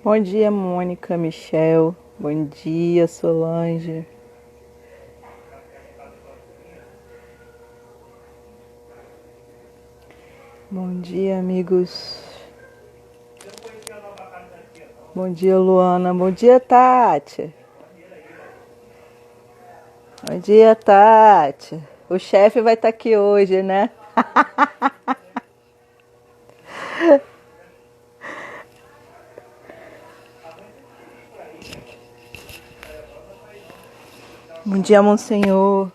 Bom dia, Mônica, Michel. Bom dia, Solange. Bom dia, amigos. Bom dia, Luana. Bom dia, Tati. Bom dia, Tati. O chefe vai estar aqui hoje, né? Bom dia, Monsenhor.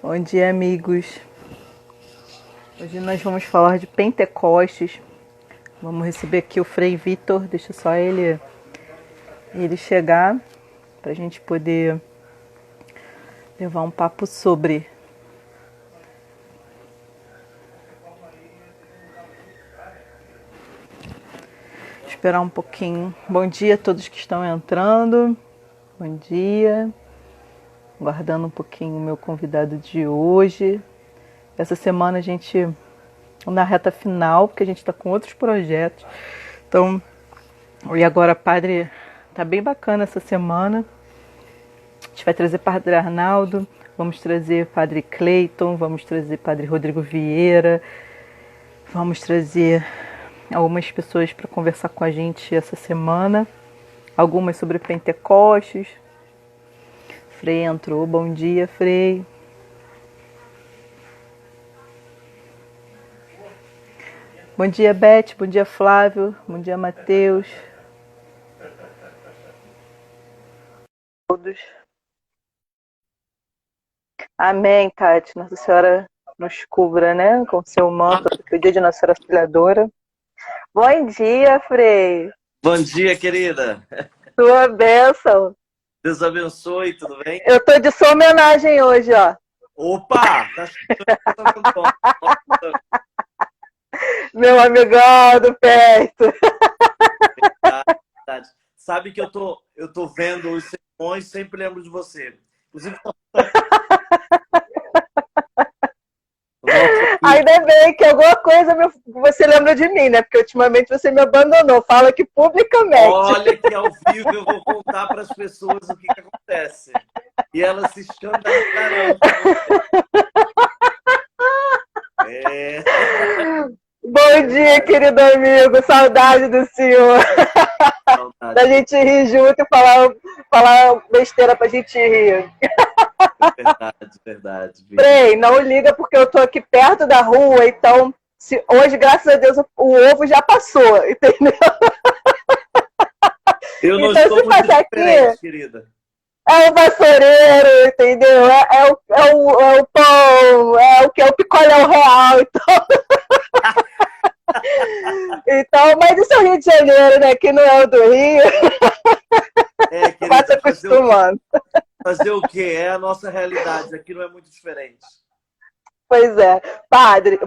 Bom dia, amigos. Hoje nós vamos falar de Pentecostes. Vamos receber aqui o Frei Vitor. Deixa só ele chegar para a gente poder levar um papo sobre. Esperar um pouquinho. Bom dia a todos que estão entrando. Bom dia. Guardando um pouquinho o meu convidado de hoje. Essa semana a gente na reta final, porque a gente está com outros projetos. Então, e agora, padre, tá bem bacana essa semana. A gente vai trazer padre Arnaldo, vamos trazer padre Cleiton, vamos trazer padre Rodrigo Vieira, vamos trazer algumas pessoas para conversar com a gente essa semana. Algumas sobre Pentecostes. Frei entrou. Bom dia, Frei. Bom dia, Beth. Bom dia, Flávio. Bom dia, Matheus. Todos. Amém, Tati. Nossa Senhora nos cubra, né? Com seu manto, porque o dia de Nossa Senhora Auxiliadora. Bom dia, Frei. Bom dia, querida. Tua bênção. Deus abençoe, tudo bem? Eu tô de sua homenagem hoje, ó. Opa! Tá chegando. Meu amigão do peito. Verdade. Sabe que eu tô vendo os sermões, sempre lembro de você. Inclusive, Ainda bem que alguma coisa você lembra de mim, né? Porque ultimamente você me abandonou. Fala aqui publicamente. olha que ao vivo eu vou contar para as pessoas o que acontece. E elas se escandalizarão. É. Bom dia, querido amigo. Saudade do senhor. Saudade. Da gente rir junto e falar besteira pra gente rir. Verdade. Frei, não liga porque eu tô aqui perto da rua, então hoje, graças a Deus, o ovo já passou, entendeu? Eu não então, estou muito diferente, aqui, querida. É o vassoureiro, entendeu? É o pão, é o que é o picolé real, então. Então, mas isso é o Rio de Janeiro, né? Que não é o do Rio. Querida, vai se acostumando. Fazer o quê? É a nossa realidade, aqui não é muito diferente. Pois é. Padre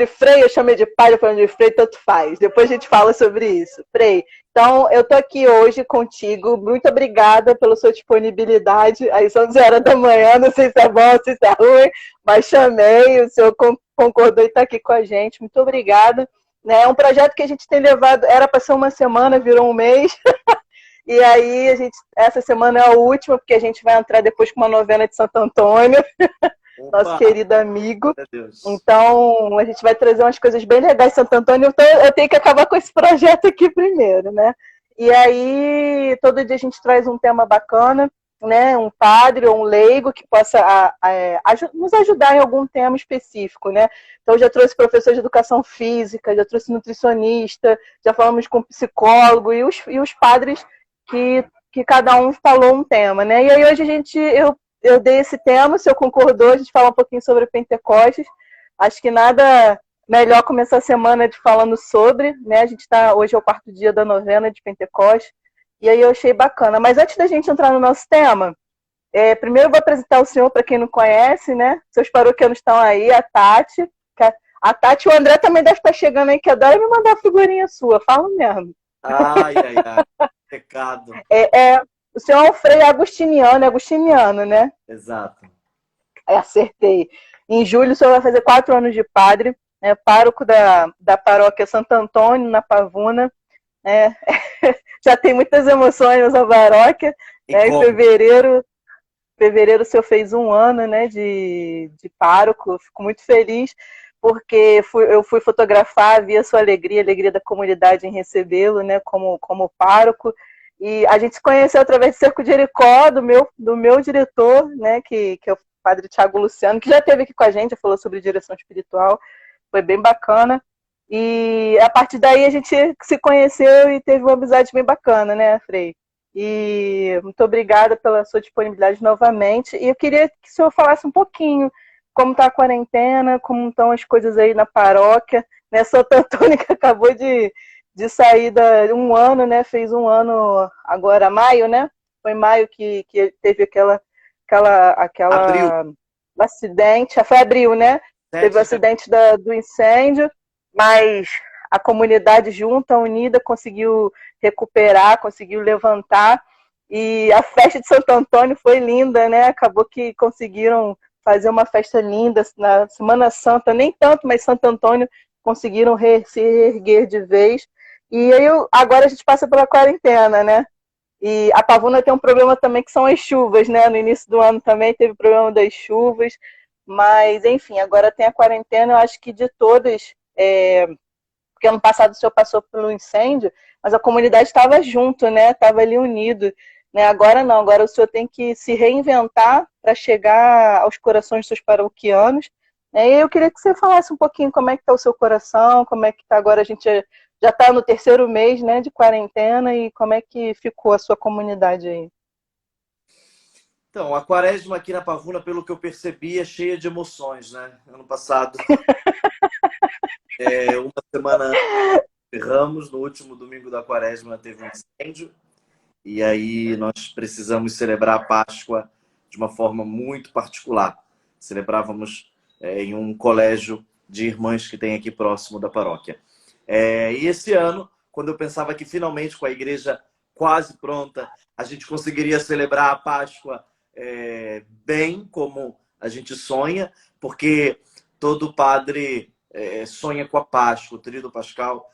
Frei, eu chamei de padre, falando de Frei, tanto faz. Depois a gente fala sobre isso. Frei, então eu tô aqui hoje contigo. Muito obrigada pela sua disponibilidade. Aí são 11 horas da manhã, não sei se é bom, se é ruim, mas chamei, o senhor concordou em estar aqui com a gente. Muito obrigada. É um projeto que a gente tem levado, era para ser uma semana, virou um mês. E aí, essa semana é a última, porque a gente vai entrar depois com uma novena de Santo Antônio. Opa, nosso querido amigo. Deus. Então, a gente vai trazer umas coisas bem legais de Santo Antônio. Então, eu tenho que acabar com esse projeto aqui primeiro, né? E aí, todo dia a gente traz um tema bacana, né? Um padre ou um leigo que possa nos ajudar em algum tema específico, né? Então, eu já trouxe professor de educação física, já trouxe nutricionista, já falamos com psicólogo e os padres que cada um falou um tema, né? E aí hoje eu dei esse tema, o senhor concordou, a gente fala um pouquinho sobre Pentecostes. Acho que nada melhor começar a semana de falando sobre, né? A gente está hoje é o 4º dia da novena de Pentecostes, e aí eu achei bacana. Mas antes da gente entrar no nosso tema, primeiro eu vou apresentar o senhor para quem não conhece, né? Seus paroquianos estão aí, a Tati. A Tati e o André também deve estar chegando aí, que adora me mandar figurinha sua, fala mesmo. Ai, pecado. O senhor é um Frei agustiniano, né? Exato. Acertei. Em julho o senhor vai fazer 4 anos de padre, pároco da paróquia Santo Antônio, na Pavuna. É, já tem muitas emoções nessa paróquia, E né? Em como? fevereiro o senhor fez um ano, né, de pároco. Eu fico muito feliz porque eu fui fotografar, vi a sua alegria, a alegria da comunidade em recebê-lo, né, como pároco. E a gente se conheceu através do Cerco de Jericó, do meu diretor, né, que é o padre Tiago Luciano, que já esteve aqui com a gente, já falou sobre direção espiritual, foi bem bacana. E a partir daí a gente se conheceu e teve uma amizade bem bacana, né, Frei? E muito obrigada pela sua disponibilidade novamente. E eu queria que o senhor falasse um pouquinho como está a quarentena, como estão as coisas aí na paróquia. Né? Santo Antônio que acabou de sair um ano, né? Fez um ano agora, maio, né? Foi maio que teve Abril, aquela acidente. Foi abril, né? Teve o 7 de abril. acidente do incêndio, mas a comunidade junta, unida, conseguiu recuperar, conseguiu levantar. E a festa de Santo Antônio foi linda, né? Acabou que conseguiram fazer uma festa linda na Semana Santa, nem tanto, mas Santo Antônio conseguiram se reerguer de vez. E aí agora a gente passa pela quarentena, né? E a Pavuna tem um problema também que são as chuvas, né? No início do ano também teve problema das chuvas, mas enfim, agora tem a quarentena, eu acho que de todas, porque ano passado o senhor passou pelo incêndio, mas a comunidade estava junto, né? Estava ali unido. Né? Agora não, agora o senhor tem que se reinventar para chegar aos corações dos seus paroquianos. Né? E eu queria que você falasse um pouquinho como é que está o seu coração, como é que está agora, a gente já está no terceiro mês, né, de quarentena, e como é que ficou a sua comunidade aí? Então, a quaresma aqui na Pavuna, pelo que eu percebi, é cheia de emoções, né? Ano passado, uma semana antes de Ramos, no último domingo da quaresma, teve um incêndio. E aí nós precisamos celebrar a Páscoa de uma forma muito particular. Celebrávamos em um colégio de irmãs que tem aqui próximo da paróquia. E esse ano, quando eu pensava que finalmente com a igreja quase pronta, a gente conseguiria celebrar a Páscoa bem como a gente sonha, porque todo padre sonha com a Páscoa, o Tríduo Pascal,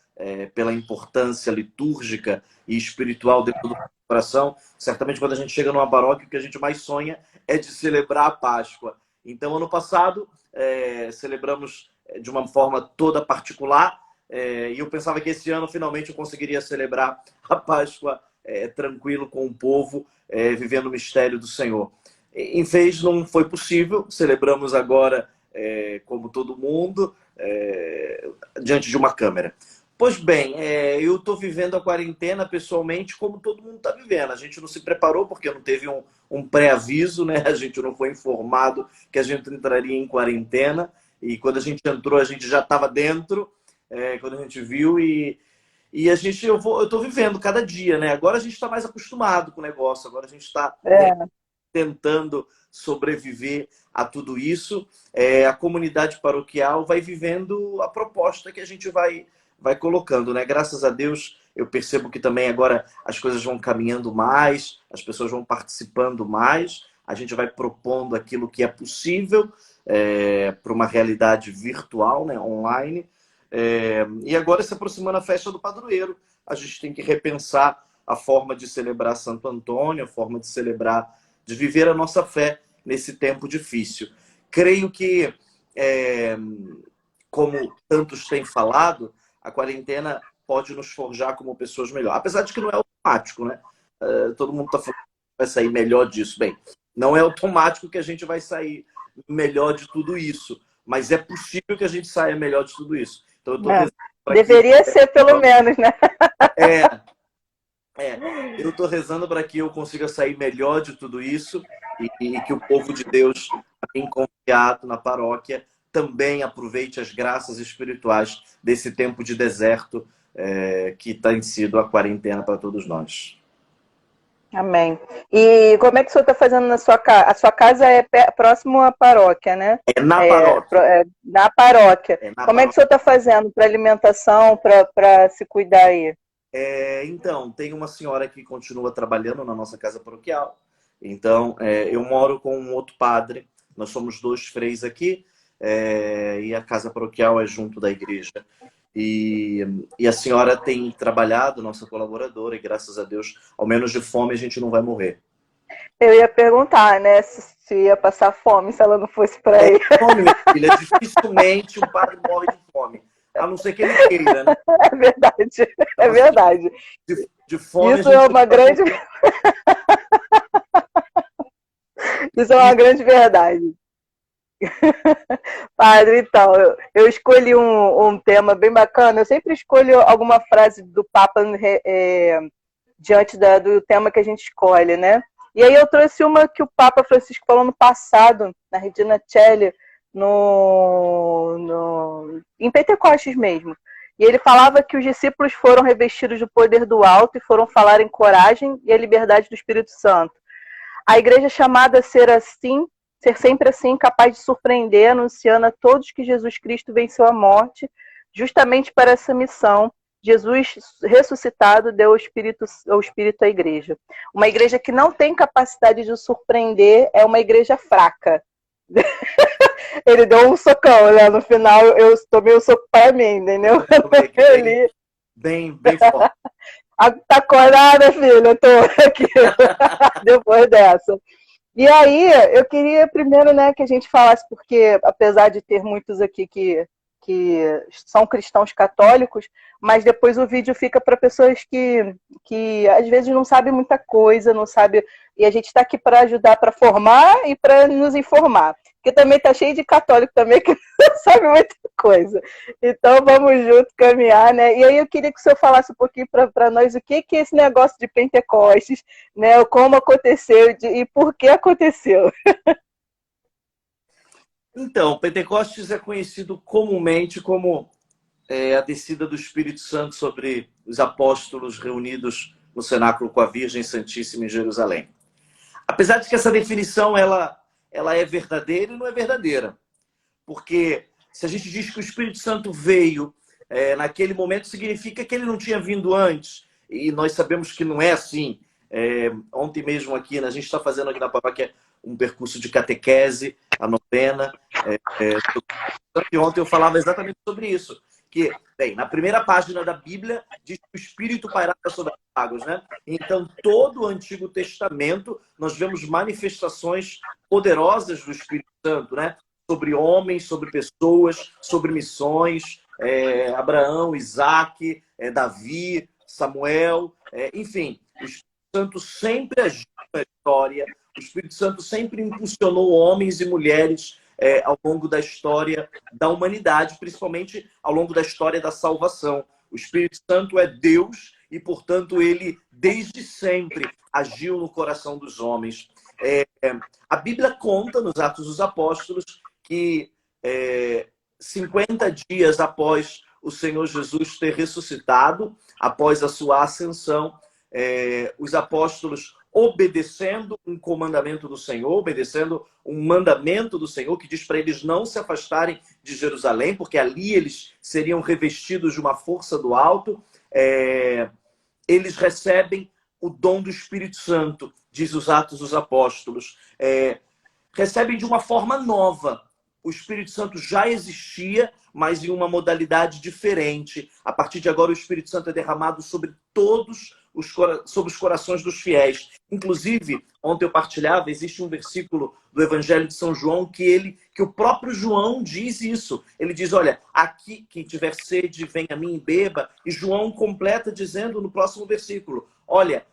pela importância litúrgica e espiritual dentro do coração. Certamente, quando a gente chega numa paróquia, o que a gente mais sonha é de celebrar a Páscoa. Então, ano passado, celebramos de uma forma toda particular, e eu pensava que esse ano, finalmente, eu conseguiria celebrar a Páscoa tranquilo com o povo, vivendo o mistério do Senhor. Em vez, não foi possível. Celebramos agora, como todo mundo, diante de uma câmera. Pois bem, eu estou vivendo a quarentena pessoalmente como todo mundo está vivendo. A gente não se preparou porque não teve um pré-aviso, né? A gente não foi informado que a gente entraria em quarentena. E quando a gente entrou, a gente já estava dentro, quando a gente viu. E eu estou vivendo cada dia, né? Agora a gente está mais acostumado com o negócio. Agora a gente está É, tentando sobreviver a tudo isso. A comunidade paroquial vai vivendo a proposta que a gente vai colocando, né? Graças a Deus, eu percebo que também agora as coisas vão caminhando mais, as pessoas vão participando mais, a gente vai propondo aquilo que é possível para uma realidade virtual, né? Online. E agora, se aproximando a festa do padroeiro, a gente tem que repensar a forma de celebrar Santo Antônio, a forma de celebrar, de viver a nossa fé nesse tempo difícil. Creio que, como tantos têm falado, a quarentena pode nos forjar como pessoas melhores. Apesar de que não é automático, né? Todo mundo está falando que vai sair melhor disso. Bem, não é automático que a gente vai sair melhor de tudo isso, mas é possível que a gente saia melhor de tudo isso. Então eu estou rezando para que... deveria ser pelo menos, né? É, eu estou rezando para que eu consiga sair melhor de tudo isso e que o povo de Deus, bem confiado na paróquia, também aproveite as graças espirituais desse tempo de deserto que tem sido a quarentena para todos nós. Amém. E como é que o senhor está fazendo na sua casa? A sua casa é próximo à paróquia, né? É na paróquia. Na paróquia. É na Como é que o paróquia. senhor está fazendo para alimentação, para se cuidar aí? Então, tem uma senhora que continua trabalhando na nossa casa paroquial. Então, eu moro com um outro padre. Nós somos 2 freis aqui. E a casa paroquial é junto da igreja. E a senhora tem trabalhado, nossa colaboradora, e graças a Deus, ao menos de fome a gente não vai morrer. Eu ia perguntar, né, se ia passar fome se ela não fosse para aí. Fome, minha filha, dificilmente um padre morre de fome. A não ser que ele queira, né? É verdade, é verdade. De fome Isso é uma grande... Isso é uma grande verdade. Padre, então, eu escolhi um tema bem bacana. Eu sempre escolho alguma frase do Papa diante do tema que a gente escolhe, né? E aí eu trouxe uma que o Papa Francisco falou no passado, na Regina Coeli, em Pentecostes mesmo. E ele falava que os discípulos foram revestidos do poder do alto e foram falar em coragem e a liberdade do Espírito Santo. A igreja é chamada a ser assim, ser sempre assim, capaz de surpreender, anunciando a todos que Jesus Cristo venceu a morte, justamente para essa missão. Jesus ressuscitado deu o Espírito à igreja. Uma igreja que não tem capacidade de surpreender é uma igreja fraca. Ele deu um socão, né? No final eu tomei um soco para mim, entendeu? Bem forte. Tá acordada, filha? Eu tô aqui depois dessa. E aí, eu queria primeiro, né, que a gente falasse, porque apesar de ter muitos aqui que são cristãos católicos, mas depois o vídeo fica para pessoas que às vezes não sabem muita coisa, não sabe, e a gente está aqui para ajudar, para formar e para nos informar. Porque também tá cheio de católico também que não sabe muita coisa. Então vamos junto caminhar, né? E aí eu queria que o senhor falasse um pouquinho para nós o que é esse negócio de Pentecostes, né? Como aconteceu e por que aconteceu. Então, Pentecostes é conhecido comumente como a descida do Espírito Santo sobre os apóstolos reunidos no cenáculo com a Virgem Santíssima em Jerusalém. Apesar de que essa definição ela é verdadeira e não é verdadeira. Porque se a gente diz que o Espírito Santo veio naquele momento, significa que ele não tinha vindo antes. E nós sabemos que não é assim. Ontem mesmo aqui, né, a gente está fazendo aqui na paróquia um percurso de catequese, a novena. E ontem eu falava exatamente sobre isso. Que, bem, na primeira página da Bíblia diz que o Espírito pairava sobre as águas, né? Então, todo o Antigo Testamento, nós vemos manifestações poderosas do Espírito Santo, né? Sobre homens, sobre pessoas, sobre missões, Abraão, Isaac, Davi, Samuel, enfim, o Espírito Santo sempre agiu na história, o Espírito Santo sempre impulsionou homens e mulheres ao longo da história da humanidade, principalmente ao longo da história da salvação. O Espírito Santo é Deus e, portanto, ele desde sempre agiu no coração dos homens. A Bíblia conta, nos Atos dos Apóstolos, que 50 dias após o Senhor Jesus ter ressuscitado, após a sua ascensão, os apóstolos, obedecendo um comandamento do Senhor, obedecendo um mandamento do Senhor que diz para eles não se afastarem de Jerusalém, porque ali eles seriam revestidos de uma força do alto, eles recebem o dom do Espírito Santo, diz os Atos dos Apóstolos. Recebem de uma forma nova. O Espírito Santo já existia, mas em uma modalidade diferente. A partir de agora, o Espírito Santo é derramado sobre todos sobre os corações dos fiéis. Inclusive, ontem eu partilhava, existe um versículo do Evangelho de São João que o próprio João diz isso. Ele diz, olha, aqui quem tiver sede, venha a mim e beba. E João completa dizendo no próximo versículo, olha,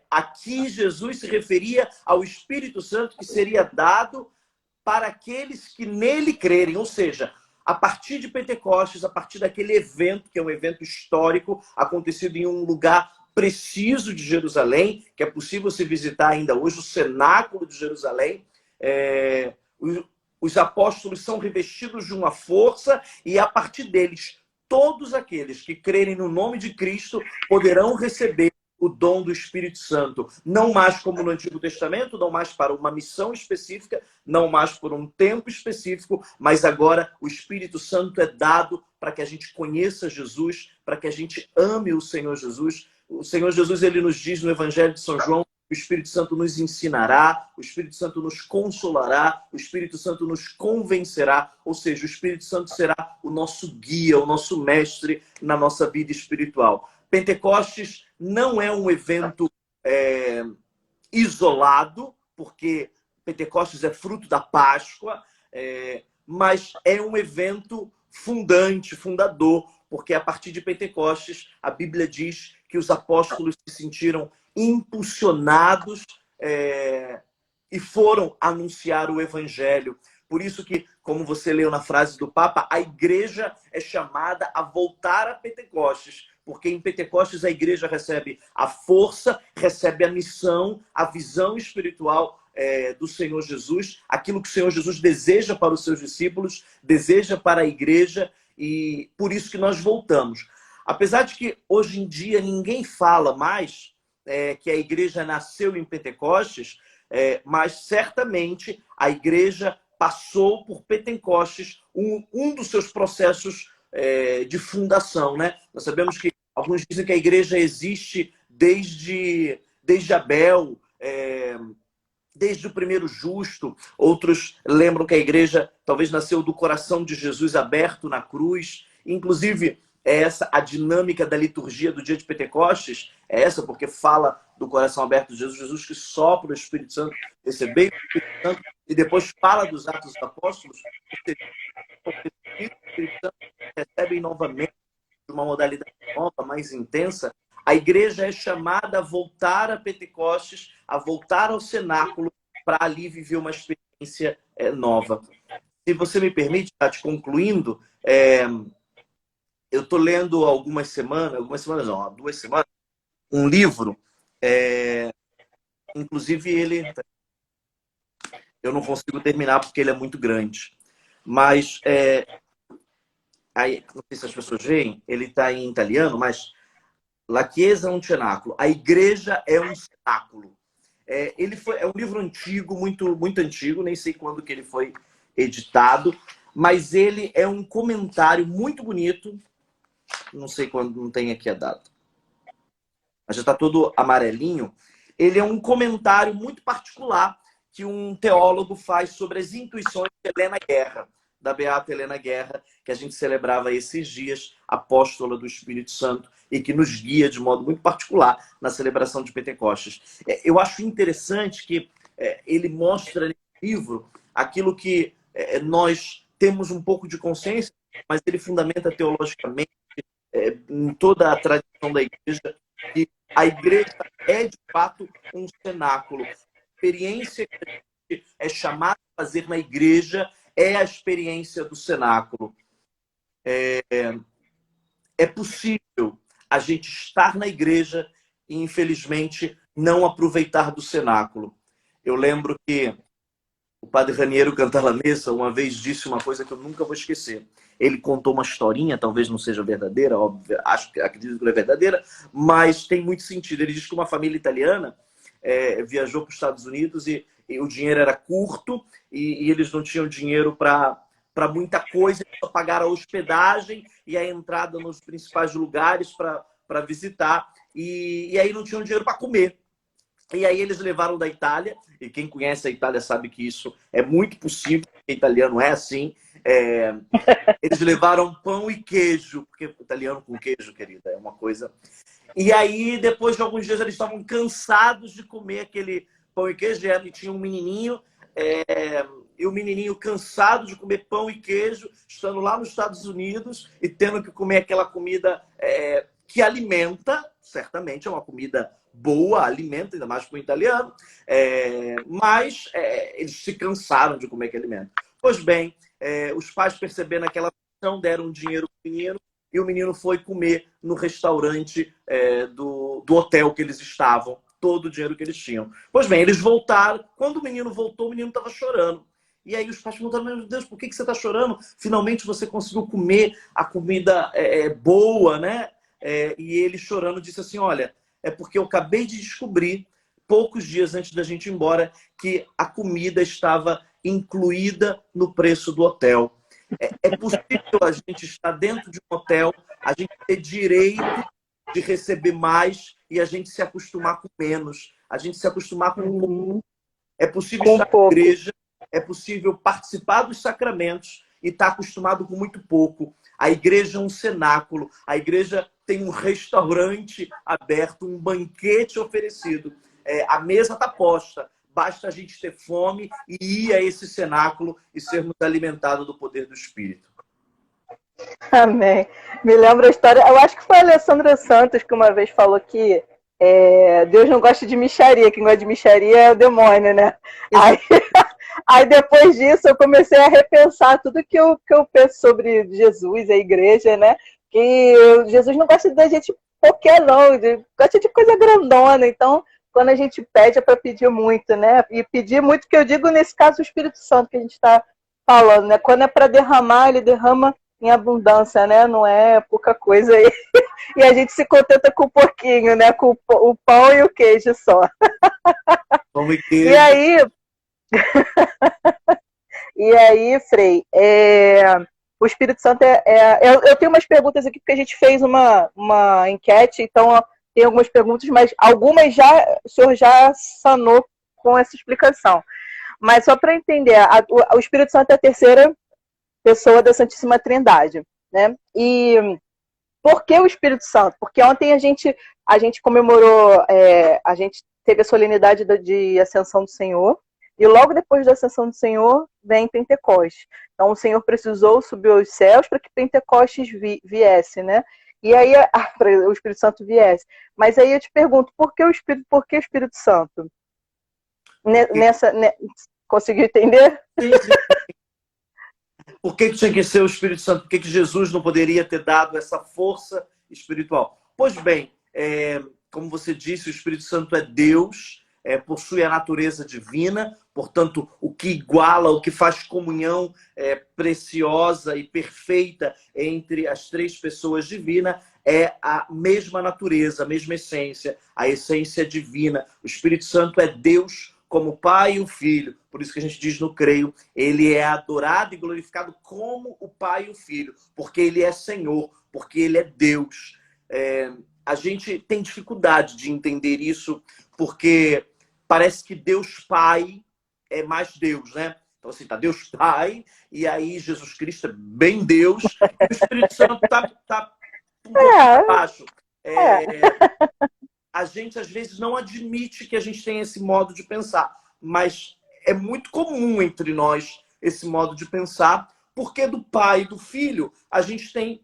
aqui Jesus se referia ao Espírito Santo que seria dado para aqueles que nele crerem. Ou seja, a partir de Pentecostes, a partir daquele evento, que é um evento histórico, acontecido em um lugar preciso de Jerusalém, que é possível se visitar ainda hoje, o cenáculo de Jerusalém, os apóstolos são revestidos de uma força e a partir deles, todos aqueles que crerem no nome de Cristo poderão receber o dom do Espírito Santo. Não mais como no Antigo Testamento, não mais para uma missão específica, não mais por um tempo específico, mas agora o Espírito Santo é dado para que a gente conheça Jesus, para que a gente ame o Senhor Jesus. O Senhor Jesus, ele nos diz no Evangelho de São João o Espírito Santo nos ensinará, o Espírito Santo nos consolará, o Espírito Santo nos convencerá, ou seja, o Espírito Santo será o nosso guia, o nosso mestre na nossa vida espiritual. Pentecostes não é um evento isolado, porque Pentecostes é fruto da Páscoa, mas é um evento fundante, fundador, porque a partir de Pentecostes, a Bíblia diz que os apóstolos se sentiram impulsionados e foram anunciar o Evangelho. Por isso que, como você leu na frase do Papa, a igreja é chamada a voltar a Pentecostes, porque em Pentecostes a igreja recebe a força, recebe a missão, a visão espiritual do Senhor Jesus, aquilo que o Senhor Jesus deseja para os seus discípulos, deseja para a igreja, e por isso que nós voltamos. Apesar de que hoje em dia ninguém fala mais que a igreja nasceu em Pentecostes, mas certamente a igreja passou por Pentecostes, um dos seus processos de fundação, né? Nós sabemos que alguns dizem que a igreja existe desde Abel, desde o primeiro justo. Outros lembram que a igreja talvez nasceu do coração de Jesus aberto na cruz. Inclusive, essa a dinâmica da liturgia do dia de Pentecostes, é essa, porque fala do coração aberto de Jesus, Jesus que sopra o Espírito Santo, recebeu o Espírito Santo, e depois fala dos Atos dos Apóstolos, o Espírito Santo recebe novamente de uma modalidade nova, mais intensa. A igreja é chamada a voltar a Pentecostes, a voltar ao cenáculo, para ali viver uma experiência nova. Se você me permite, Tati, concluindo, eu estou lendo há 2 semanas, um livro, inclusive eu não consigo terminar porque ele é muito grande, mas aí, não sei se as pessoas veem, ele está em italiano, mas La Chiesa è un cenacolo. A igreja é um cenáculo. É um livro antigo, muito, muito antigo, nem sei quando que ele foi editado, mas ele é um comentário muito bonito. Não sei quando, não tem aqui a data. Mas já está todo amarelinho. Ele é um comentário muito particular que um teólogo faz sobre as intuições de Helena Guerra, da beata Helena Guerra, que a gente celebrava esses dias, apóstola do Espírito Santo, e que nos guia de modo muito particular na celebração de Pentecostes. Eu acho interessante que ele mostra nesse livro aquilo que nós temos um pouco de consciência, mas ele fundamenta teologicamente em toda a tradição da igreja, que a igreja é de fato um cenáculo. A experiência que a gente é chamado a fazer na igreja é a experiência do cenáculo. É possível a gente estar na igreja e, infelizmente, não aproveitar do cenáculo. Eu lembro que o padre Raniero Cantalamessa uma vez disse uma coisa que eu nunca vou esquecer. Ele contou uma historinha, talvez não seja verdadeira, óbvio, acredito que ela é verdadeira, mas tem muito sentido. Ele diz que uma família italiana viajou para os Estados Unidos e o dinheiro era curto e eles não tinham dinheiro para muita coisa, só pagaram a hospedagem e a entrada nos principais lugares para visitar, e aí não tinham dinheiro para comer. E aí eles levaram da Itália, e quem conhece a Itália sabe que isso é muito possível, porque italiano é assim. Eles levaram pão e queijo, porque italiano com queijo, querida, é uma coisa. E aí, depois de alguns dias, eles estavam cansados de comer aquele pão e queijo, e tinha um menininho, e o menininho cansado de comer pão e queijo, estando lá nos Estados Unidos e tendo que comer aquela comida que alimenta, certamente é uma comida boa, alimenta, ainda mais para o italiano, mas eles se cansaram de comer aquele alimento. Pois bem, os pais, percebendo aquela situação, deram dinheiro para o menino e o menino foi comer no restaurante do hotel que eles estavam, todo o dinheiro que eles tinham. Pois bem, eles voltaram. Quando o menino voltou, o menino estava chorando. E aí os pais perguntaram: meu Deus, por que você está chorando? Finalmente você conseguiu comer a comida boa, né? E ele, chorando, disse assim: olha, é porque eu acabei de descobrir, poucos dias antes da gente ir embora, que a comida estava incluída no preço do hotel. É possível a gente estar dentro de um hotel, a gente ter direito de receber mais e a gente se acostumar com menos. a gente se acostumar com pouco. Uhum. É possível Com estar na pouco. igreja, é possível participar dos sacramentos e estar acostumado com muito pouco. A igreja é um cenáculo, a igreja tem um restaurante aberto, um banquete oferecido. A mesa está posta, basta a gente ter fome e ir a esse cenáculo e sermos alimentados do poder do Espírito. Amém. Me lembra a história, eu acho que foi a Alessandra Santos que uma vez falou que Deus não gosta de mixaria, quem gosta de mixaria é o demônio, né? Aí, aí depois disso eu comecei a repensar tudo que eu penso sobre Jesus, a igreja, né? Que Jesus não gosta da gente qualquer não, gosta de coisa grandona, então quando a gente pede é para pedir muito, né? E pedir muito, que eu digo nesse caso o Espírito Santo que a gente está falando, né? Quando é para derramar, ele derrama em abundância, né? Não é pouca coisa aí. E a gente se contenta com um pouquinho, né? Com o pão e o queijo só. Pão e queijo. E aí, Frei, o Espírito Santo eu tenho umas perguntas aqui, porque a gente fez uma enquete, então tem algumas perguntas, mas algumas o senhor já sanou com essa explicação. Mas só para entender, o Espírito Santo é a terceira pessoa da Santíssima Trindade, né? E por que o Espírito Santo? Porque ontem a gente comemorou, a gente teve a solenidade de Ascensão do Senhor, e logo depois da Ascensão do Senhor vem Pentecostes. Então o Senhor precisou subir aos céus para que Pentecostes viesse, né? E aí o Espírito Santo viesse. Mas aí eu te pergunto, por que o Espírito Santo? Conseguiu entender? Sim, sim. Por que tinha que ser o Espírito Santo? Por que Jesus não poderia ter dado essa força espiritual? Pois bem, como você disse, o Espírito Santo é Deus, possui a natureza divina, portanto, o que iguala, o que faz comunhão preciosa e perfeita entre as três pessoas divinas é a mesma natureza, a mesma essência, a essência divina. O Espírito Santo é Deus como o Pai e o Filho. Por isso que a gente diz no creio, ele é adorado e glorificado como o Pai e o Filho, porque ele é Senhor, porque ele é Deus. A gente tem dificuldade de entender isso, porque parece que Deus Pai é mais Deus, né? Então, assim, tá Deus Pai, e aí Jesus Cristo é bem Deus, e o Espírito Santo tá um pouco abaixo. A gente, às vezes, não admite que a gente tem esse modo de pensar, mas é muito comum entre nós esse modo de pensar, porque do Pai e do Filho a gente tem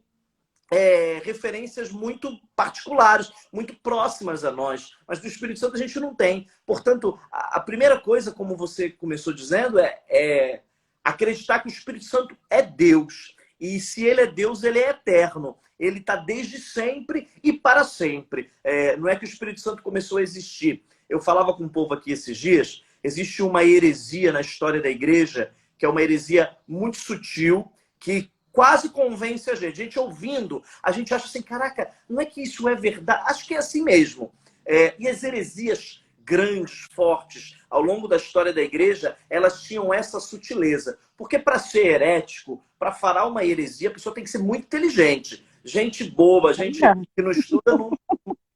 referências muito particulares, muito próximas a nós, mas do Espírito Santo a gente não tem. Portanto, a primeira coisa, como você começou dizendo, é acreditar que o Espírito Santo é Deus. E se ele é Deus, ele é eterno. Ele está desde sempre e para sempre. Não é que o Espírito Santo começou a existir. Eu falava com o povo aqui esses dias, existe uma heresia na história da igreja, que é uma heresia muito sutil, que quase convence a gente. A gente ouvindo, a gente acha assim, caraca, não é que isso é verdade? Acho que é assim mesmo. E as heresias grandes, fortes, ao longo da história da igreja, elas tinham essa sutileza. Porque para ser herético, para falar uma heresia, a pessoa tem que ser muito inteligente. Gente boba, gente que não estuda,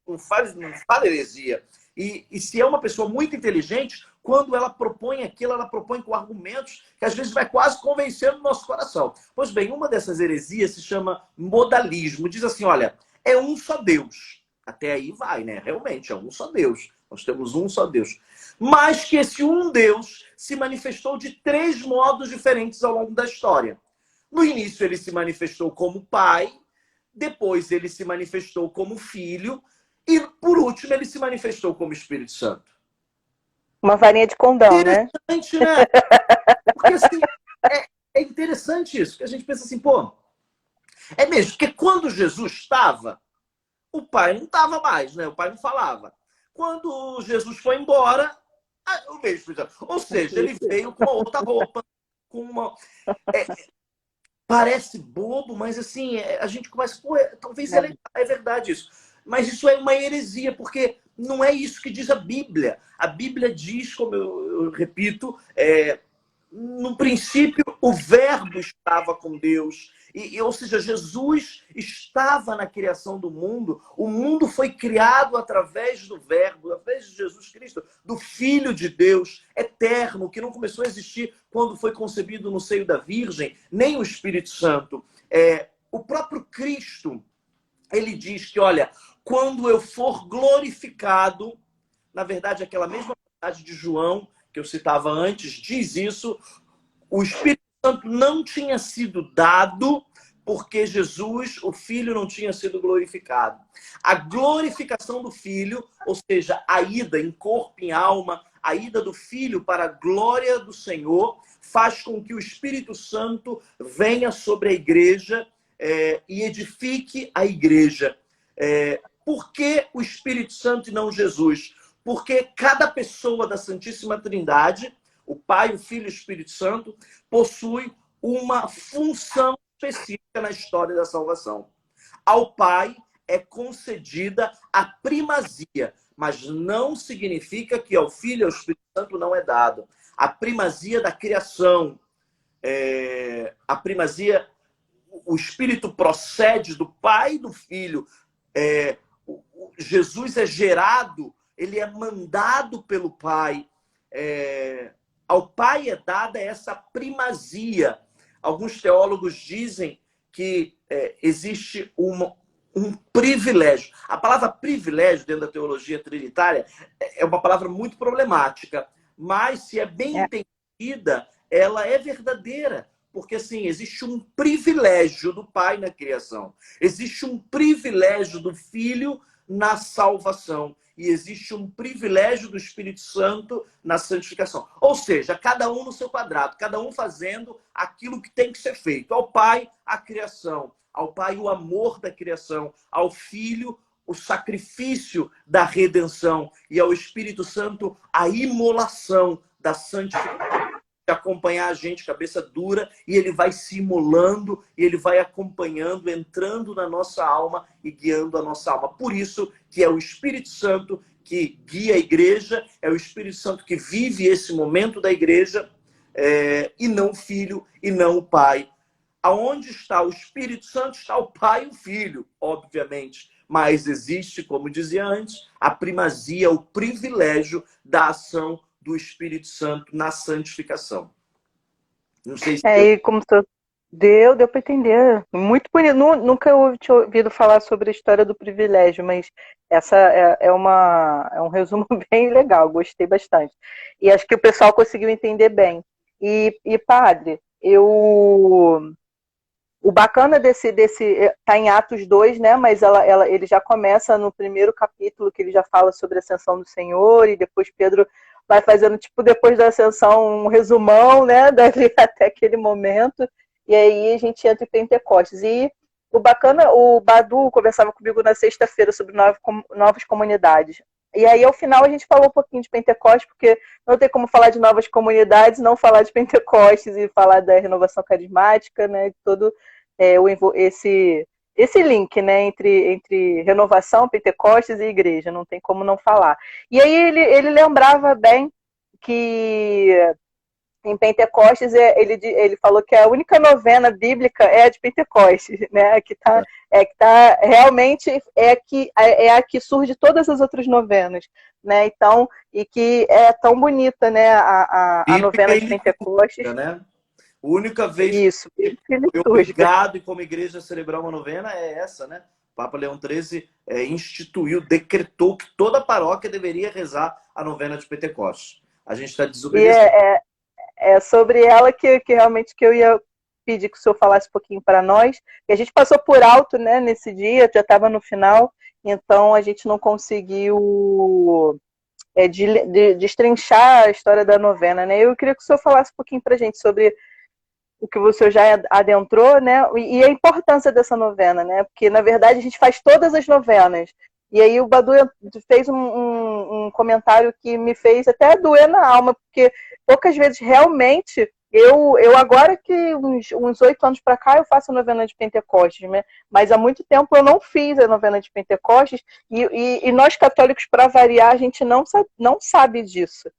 não fala heresia. E se é uma pessoa muito inteligente, quando ela propõe aquilo, ela propõe com argumentos que às vezes vai quase convencendo o nosso coração. Pois bem, uma dessas heresias se chama modalismo. Diz assim, olha, é um só Deus. Até aí vai, né? Realmente, é um só Deus. Nós temos um só Deus. Mas que esse um Deus se manifestou de três modos diferentes ao longo da história. No início ele se manifestou como Pai, depois ele se manifestou como Filho, e por último ele se manifestou como Espírito Santo. Uma varinha de condão, né? Interessante, né? Porque assim, é interessante isso, que a gente pensa assim, pô, é mesmo, porque quando Jesus estava, o Pai não estava mais, né? O Pai não falava. Quando Jesus foi embora, o mesmo. Ou seja, ele veio com uma outra roupa, com uma... Parece bobo, mas assim, a gente começa, pô, talvez é verdade isso. Mas isso é uma heresia, porque não é isso que diz a Bíblia. A Bíblia diz, como eu repito, no princípio, o Verbo estava com Deus. Ou seja, Jesus estava na criação do mundo. O mundo foi criado através do Verbo, através de Jesus Cristo, do Filho de Deus, eterno, que não começou a existir quando foi concebido no seio da Virgem, nem o Espírito Santo. O próprio Cristo, ele diz que, olha, quando eu for glorificado, na verdade, aquela mesma passagem de João, que eu citava antes, diz isso, o Espírito Santo não tinha sido dado porque Jesus, o Filho, não tinha sido glorificado. A glorificação do Filho, ou seja, a ida em corpo e em alma, a ida do Filho para a glória do Senhor, faz com que o Espírito Santo venha sobre a igreja e edifique a igreja. Por que o Espírito Santo e não Jesus? Porque cada pessoa da Santíssima Trindade, o Pai, o Filho e o Espírito Santo, possui uma função específica na história da salvação. Ao Pai é concedida a primazia, mas não significa que ao Filho e ao Espírito Santo não é dado. A primazia da criação, a primazia, o Espírito procede do Pai e do Filho. Jesus é gerado, ele é mandado pelo Pai. Ao Pai é dada essa primazia. Alguns teólogos dizem que existe um privilégio. A palavra privilégio, dentro da teologia trinitária, é uma palavra muito problemática. Mas, se é bem entendida, ela é verdadeira. Porque, assim, existe um privilégio do Pai na criação. Existe um privilégio do Filho na salvação. E existe um privilégio do Espírito Santo na santificação. Ou seja, cada um no seu quadrado, cada um fazendo aquilo que tem que ser feito. Ao Pai, a criação. Ao Pai, o amor da criação. Ao Filho, o sacrifício da redenção. E ao Espírito Santo, a imolação da santificação. De acompanhar a gente, cabeça dura, e ele vai se imolando, e ele vai acompanhando, entrando na nossa alma e guiando a nossa alma. Por isso que é o Espírito Santo que guia a igreja, é o Espírito Santo que vive esse momento da igreja, e não o Filho, e não o Pai. Aonde está o Espírito Santo, está o Pai e o Filho, obviamente. Mas existe, como dizia antes, a primazia, o privilégio da ação do Espírito Santo na santificação. Não sei se... E como deu para entender. Muito bonito. Nunca eu tinha ouvido falar sobre a história do privilégio, mas essa é um resumo bem legal, gostei bastante. E acho que o pessoal conseguiu entender bem. E padre, o bacana desse tá em Atos 2, né? Mas ele já começa no primeiro capítulo, que ele já fala sobre a ascensão do Senhor, e depois Pedro vai fazendo, tipo, depois da ascensão, um resumão, né? Dali até aquele momento. E aí a gente entra em Pentecostes. E o bacana, o Badu conversava comigo na sexta-feira sobre novas comunidades. E aí, ao final, a gente falou um pouquinho de Pentecostes, porque não tem como falar de novas comunidades, não falar de Pentecostes e falar da renovação carismática, né? Todo esse link, né, entre renovação, Pentecostes e igreja, não tem como não falar. E aí ele lembrava bem que em Pentecostes ele falou que a única novena bíblica é a de Pentecostes, né, que tá realmente é a que surge todas as outras novenas, né? Então, e que é tão bonita, né, a novena de Pentecostes, né? A única vez isso, que foi obrigado, e como igreja, a celebrar uma novena é essa, né? O Papa Leão XIII decretou que toda paróquia deveria rezar a novena de Pentecostes. A gente está desobedecendo. É sobre ela que realmente que eu ia pedir que o senhor falasse um pouquinho para nós. E a gente passou por alto, né, nesse dia, já estava no final, então a gente não conseguiu destrinchar a história da novena, né? Eu queria que o senhor falasse um pouquinho para a gente sobre o que você já adentrou, né? E a importância dessa novena, né? Porque, na verdade, a gente faz todas as novenas. E aí o Badu fez um comentário que me fez até doer na alma, porque poucas vezes, realmente, eu agora que uns 8 anos para cá, eu faço a novena de Pentecostes, né? Mas há muito tempo eu não fiz a novena de Pentecostes, e nós católicos, para variar, a gente não sabe disso.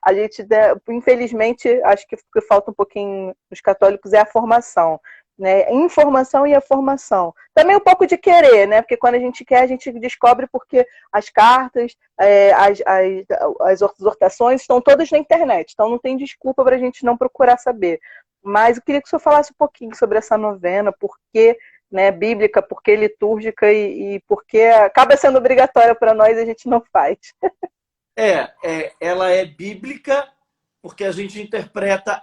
A gente, infelizmente, acho que o que falta um pouquinho nos católicos é a formação, né? Informação e a formação. Também um pouco de querer, né? Porque quando a gente quer, a gente descobre porque as cartas, as exortações estão todas na internet. Então não tem desculpa para a gente não procurar saber. Mas eu queria que o senhor falasse um pouquinho sobre essa novena, por que, né, bíblica, por que litúrgica e por que acaba sendo obrigatória para nós e a gente não faz. Ela é bíblica porque a gente interpreta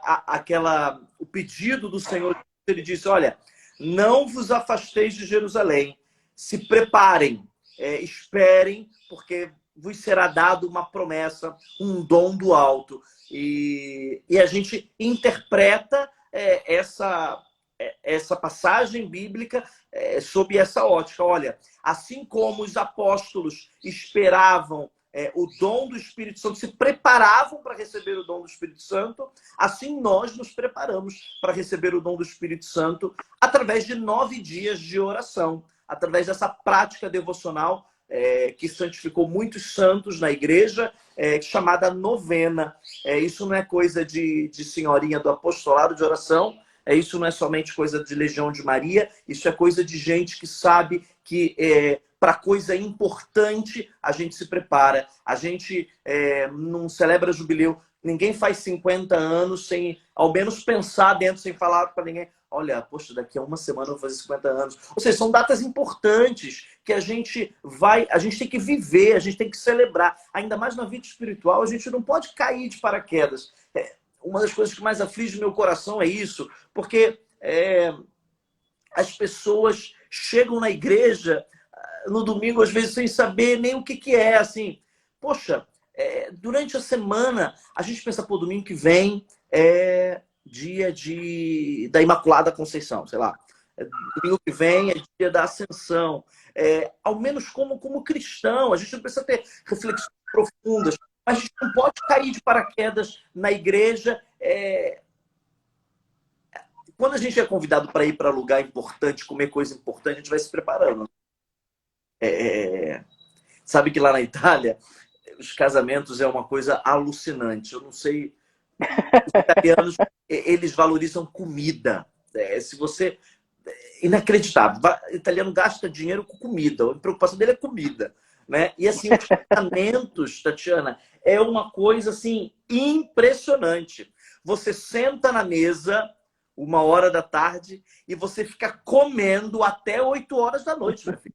o pedido do Senhor. Ele disse, olha, não vos afasteis de Jerusalém, se preparem, esperem, porque vos será dado uma promessa, um dom do alto. E a gente interpreta essa passagem bíblica sob essa ótica. Olha, assim como os apóstolos esperavam o dom do Espírito Santo, se preparavam para receber o dom do Espírito Santo, assim nós nos preparamos para receber o dom do Espírito Santo através de 9 dias de oração, através dessa prática devocional que santificou muitos santos na igreja, chamada novena. Isso não é coisa de senhorinha do apostolado de oração, isso não é somente coisa de Legião de Maria, isso é coisa de gente que sabe que para coisa importante a gente se prepara. A gente não celebra jubileu. Ninguém faz 50 anos sem ao menos pensar dentro, sem falar para ninguém. Olha, poxa, daqui a uma semana eu vou fazer 50 anos. Ou seja, são datas importantes que a gente tem que viver, a gente tem que celebrar. Ainda mais na vida espiritual, a gente não pode cair de paraquedas. Uma das coisas que mais aflige meu coração é isso, porque as pessoas chegam na igreja no domingo, às vezes, sem saber nem o que é, assim. Poxa, durante a semana, a gente pensa, pô, domingo que vem é dia da Imaculada Conceição, sei lá. Domingo que vem é dia da Ascensão. Ao menos como cristão, a gente não precisa ter reflexões profundas, mas a gente não pode cair de paraquedas na igreja. Quando a gente é convidado para ir para lugar importante, comer coisa importante, a gente vai se preparando. Sabe que lá na Itália, os casamentos é uma coisa alucinante. Eu não sei... Os italianos, eles valorizam comida. Se você... Inacreditável. O italiano gasta dinheiro com comida. A preocupação dele é comida. Né? E assim, os casamentos, Tatiana, é uma coisa assim impressionante. Você senta na mesa 1h da tarde e você fica comendo até 8 horas da noite, minha filha.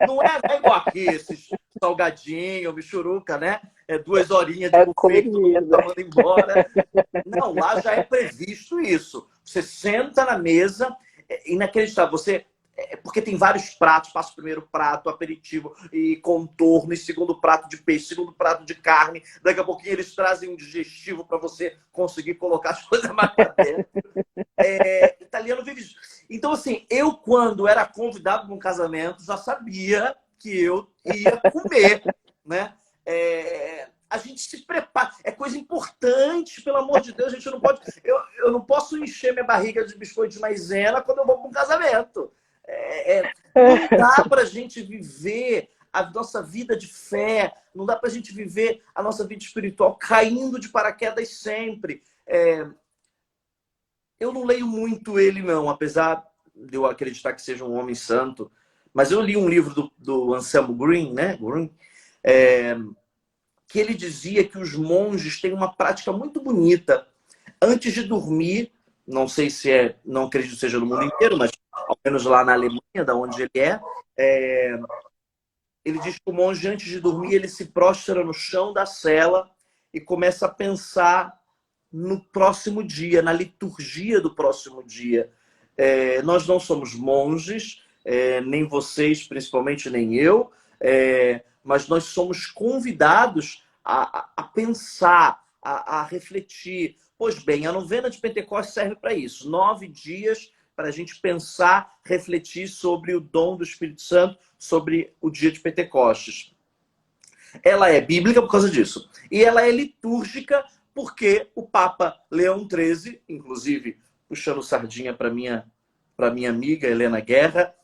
Não é igual aqui, esses salgadinho, michuruca, né? 2 horinhas de buffet que todo mundo tá mandando embora. Não, lá já é previsto isso. Você senta na mesa, inacreditável. Porque tem vários pratos, passa o primeiro prato, aperitivo e contorno, e segundo prato de peixe, segundo prato de carne. Daqui a pouquinho eles trazem um digestivo para você conseguir colocar as coisas mais pra dentro. Italiano vive isso. Então, assim, eu quando era convidado para um casamento, já sabia que eu ia comer, né? A gente se prepara. É coisa importante, pelo amor de Deus. A gente não pode... Eu não posso encher minha barriga de biscoito de maisena quando eu vou para um casamento. Não dá para a gente viver a nossa vida de fé, não dá para a gente viver a nossa vida espiritual caindo de paraquedas sempre. Eu não leio muito ele, não, apesar de eu acreditar que seja um homem santo, mas eu li um livro do Anselmo Green, né? Que ele dizia que os monges têm uma prática muito bonita. Antes de dormir, não sei se não acredito que seja no mundo inteiro, mas ao menos lá na Alemanha, da onde ele ele diz que o monge, antes de dormir, ele se prostra no chão da cela e começa a pensar no próximo dia, na liturgia do próximo dia. Nós não somos monges, nem vocês, principalmente, nem eu, mas nós somos convidados a pensar, a refletir. Pois bem, a novena de Pentecostes serve para isso. 9 dias para a gente pensar, refletir sobre o dom do Espírito Santo, sobre o dia de Pentecostes. Ela é bíblica por causa disso. E ela é litúrgica porque o Papa Leão XIII, inclusive puxando sardinha para minha amiga Helena Guerra,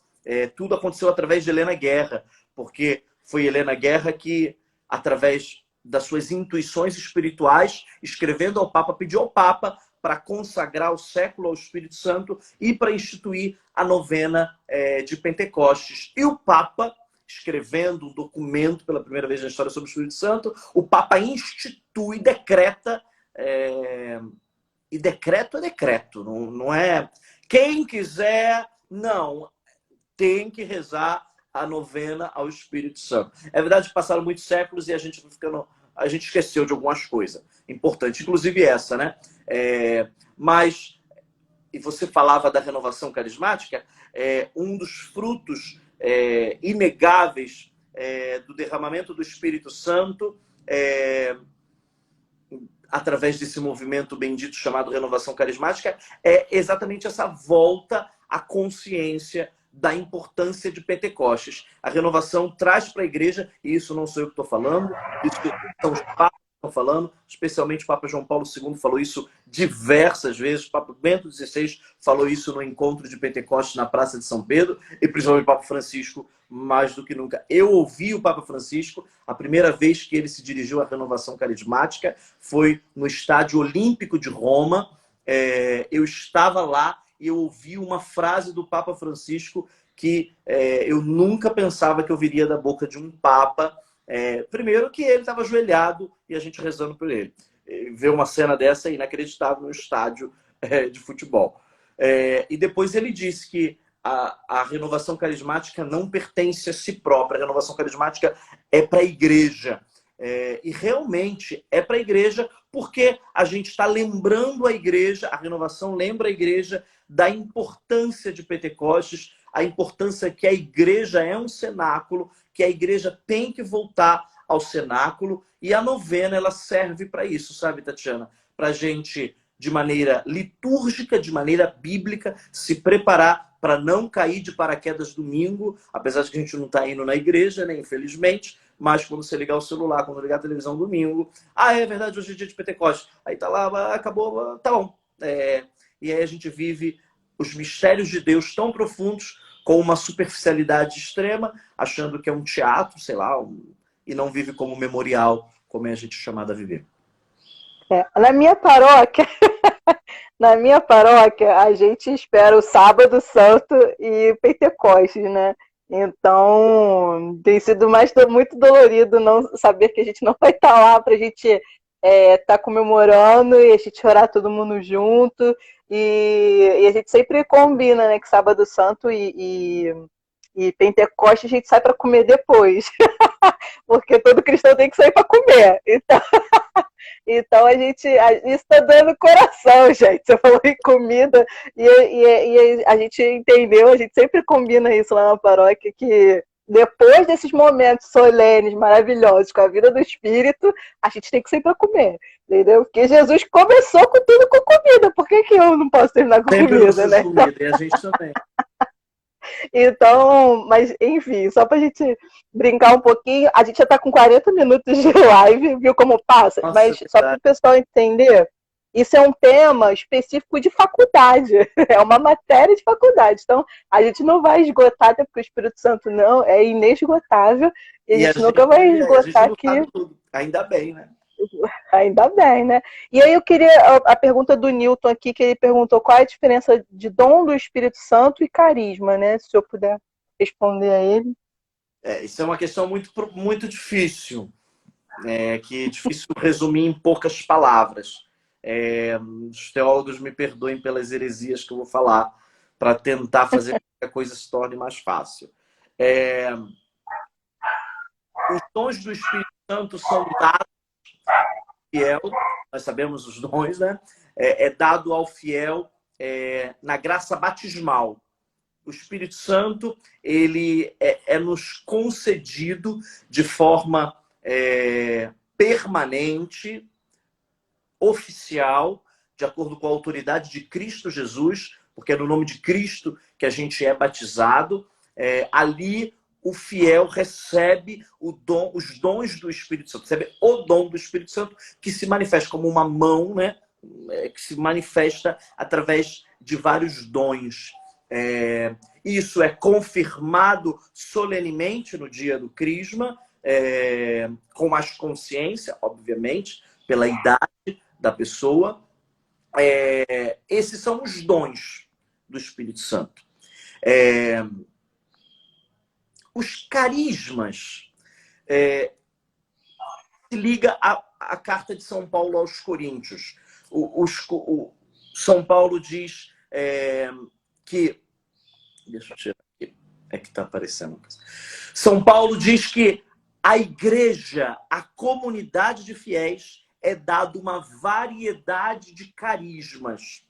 tudo aconteceu através de Helena Guerra, porque foi Helena Guerra que, através das suas intuições espirituais, escrevendo ao Papa, pediu ao Papa para consagrar o século ao Espírito Santo e para instituir a novena de Pentecostes. E o Papa, escrevendo um documento pela primeira vez na história sobre o Espírito Santo, o Papa institui, decreta, e decreto é decreto, não é quem quiser, não, tem que rezar a novena ao Espírito Santo. É verdade que passaram muitos séculos e a gente esqueceu de algumas coisas importantes, inclusive essa, né? Mas, e você falava da renovação carismática, um dos frutos inegáveis do derramamento do Espírito Santo, através desse movimento bendito chamado renovação carismática, é exatamente essa volta à consciência da importância de Pentecostes. A renovação traz para a igreja, e isso não sou eu que estou falando, isso são os papas que estão falando, especialmente o Papa João Paulo II falou isso diversas vezes, o Papa Bento XVI falou isso no encontro de Pentecostes na Praça de São Pedro, e principalmente o Papa Francisco, mais do que nunca. Eu ouvi o Papa Francisco, a primeira vez que ele se dirigiu à renovação carismática foi no Estádio Olímpico de Roma. Eu estava lá e eu ouvi uma frase do Papa Francisco que eu nunca pensava que eu ouviria da boca de um Papa. Primeiro que ele estava ajoelhado e a gente rezando por ele. Ver uma cena dessa é inacreditável no estádio de futebol. E depois ele disse que a renovação carismática não pertence a si própria. A renovação carismática é para a igreja. E realmente é para a igreja porque a gente está lembrando a igreja, a renovação lembra a igreja da importância de Pentecostes, a importância que a igreja é um cenáculo, que a igreja tem que voltar ao cenáculo, e a novena ela serve para isso, sabe, Tatiana? Para a gente, de maneira litúrgica, de maneira bíblica, se preparar para não cair de paraquedas domingo, apesar de que a gente não está indo na igreja, né, infelizmente, mas quando você ligar o celular, quando ligar a televisão domingo, é verdade, hoje é dia de Pentecostes, aí tá lá, acabou, tá bom. E aí a gente vive os mistérios de Deus tão profundos, com uma superficialidade extrema, achando que é um teatro, sei lá, e não vive como memorial, como é a gente chamado a viver. Na minha paróquia, a gente espera o Sábado Santo e Pentecostes, né? Então, tem sido muito dolorido não saber que a gente não vai estar lá para a gente estar comemorando e a gente orar todo mundo junto. E a gente sempre combina, né, que Sábado Santo e Pentecostes a gente sai para comer depois. Porque todo cristão tem que sair para comer. Então isso está dando coração, gente. Você falou em comida e a gente entendeu, a gente sempre combina isso lá na paróquia, que depois desses momentos solenes, maravilhosos, com a vida do Espírito, a gente tem que sair para comer, entendeu? Porque Jesus começou com tudo com comida. Por que eu não posso terminar com sempre comida, né? Comida, e a gente também. Então, mas enfim, só pra gente brincar um pouquinho, a gente já tá com 40 minutos de live, viu como passa? Nossa, mas só para o pessoal entender, isso é um tema específico de faculdade, é uma matéria de faculdade, então a gente não vai esgotar, até porque o Espírito Santo não é inesgotável, e a gente nunca vai esgotar aqui. Ainda bem, né? Ainda bem, né? E aí eu queria a pergunta do Newton aqui, que ele perguntou qual é a diferença de dom do Espírito Santo e carisma, né? Se o senhor puder responder a ele. Isso é uma questão muito, muito difícil, que é difícil resumir em poucas palavras. Os teólogos me perdoem pelas heresias que eu vou falar, para tentar fazer com que a coisa se torne mais fácil. Os dons do Espírito Santo são dados fiel, nós sabemos os dons, né? É dado ao fiel na graça batismal. O Espírito Santo, ele é nos concedido de forma permanente, oficial, de acordo com a autoridade de Cristo Jesus, porque é no nome de Cristo que a gente é batizado. Ali o fiel recebe os dons do Espírito Santo, recebe o dom do Espírito Santo, que se manifesta como uma mão, né? Que se manifesta através de vários dons. Isso é confirmado solenemente no dia do Crisma, com mais consciência, obviamente, pela idade da pessoa. Esses são os dons do Espírito Santo. Os carismas se liga à carta de São Paulo aos Coríntios. São Paulo diz que... Deixa eu tirar aqui. É que está aparecendo. São Paulo diz que a igreja, a comunidade de fiéis, é dado uma variedade de carismas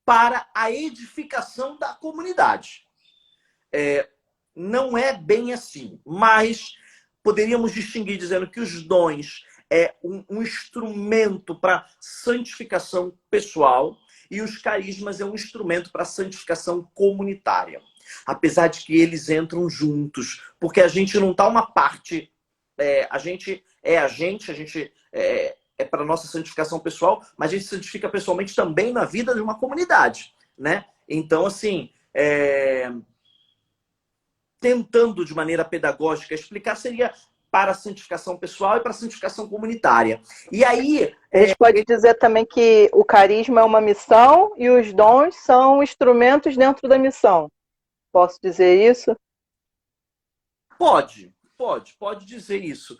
para a edificação da comunidade. Não é bem assim, mas poderíamos distinguir dizendo que os dons é um instrumento para santificação pessoal e os carismas é um instrumento para santificação comunitária. Apesar de que eles entram juntos, porque a gente não está uma parte... a gente é para nossa santificação pessoal, mas a gente se santifica pessoalmente também na vida de uma comunidade, né? Então, assim, tentando de maneira pedagógica explicar, seria para a santificação pessoal e para a santificação comunitária. E aí... A gente pode dizer também que o carisma é uma missão e os dons são instrumentos dentro da missão. Posso dizer isso? Pode dizer isso.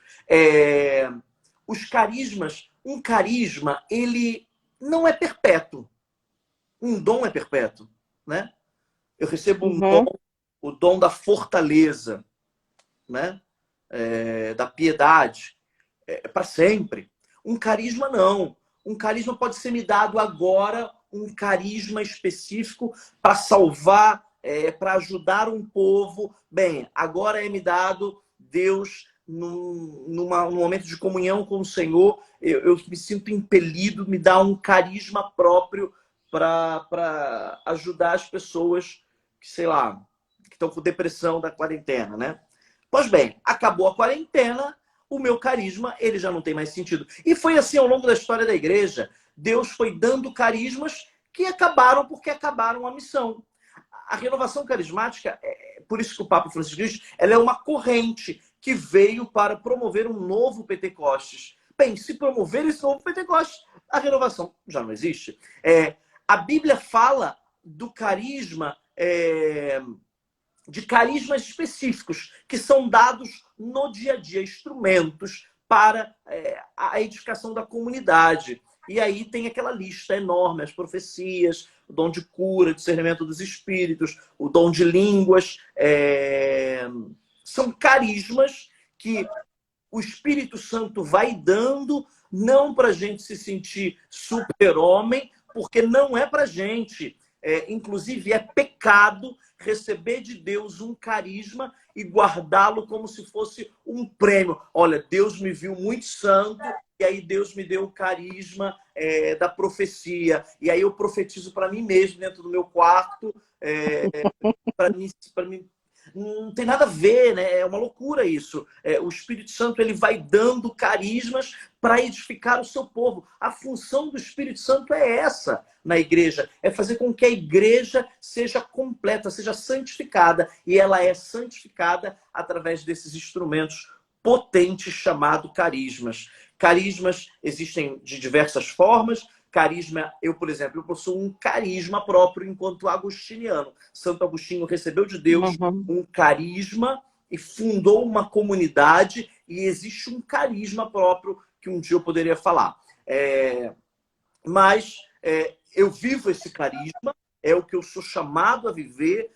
Os carismas, um carisma, ele não é perpétuo. Um dom é perpétuo, né? Eu recebo um dom, o dom da fortaleza, né? Da piedade, para sempre. Um carisma não. Um carisma pode ser me dado agora, um carisma específico para salvar, para ajudar um povo. Bem, agora é me dado Deus num momento de comunhão com o Senhor. Eu me sinto impelido, me dá um carisma próprio para ajudar as pessoas que, sei lá, que estão com depressão da quarentena, né? Pois bem, acabou a quarentena, o meu carisma ele já não tem mais sentido. E foi assim ao longo da história da igreja. Deus foi dando carismas que acabaram porque acabaram a missão. A renovação carismática, por isso que o Papa Francisco diz, ela é uma corrente que veio para promover um novo Pentecostes. Bem, se promover esse novo Pentecostes, a renovação já não existe. A Bíblia fala do carisma... de carismas específicos que são dados no dia a dia, instrumentos para a edificação da comunidade. E aí tem aquela lista enorme, as profecias, o dom de cura, discernimento dos espíritos, o dom de línguas. São carismas que o Espírito Santo vai dando, não para a gente se sentir super-homem, porque não é para a gente. Inclusive, é pecado receber de Deus um carisma e guardá-lo como se fosse um prêmio. Olha, Deus me viu muito santo e aí Deus me deu o carisma da profecia. E aí eu profetizo para mim mesmo dentro do meu quarto, para mim. Não tem nada a ver, né? É uma loucura isso. O Espírito Santo ele vai dando carismas para edificar o seu povo. A função do Espírito Santo é essa na igreja. É fazer com que a igreja seja completa, seja santificada. E ela é santificada através desses instrumentos potentes chamados carismas. Carismas existem de diversas formas. Carisma, por exemplo, eu possuo um carisma próprio enquanto agostiniano. Santo Agostinho recebeu de Deus um carisma e fundou uma comunidade e existe um carisma próprio que um dia eu poderia falar. Mas eu vivo esse carisma, é o que eu sou chamado a viver,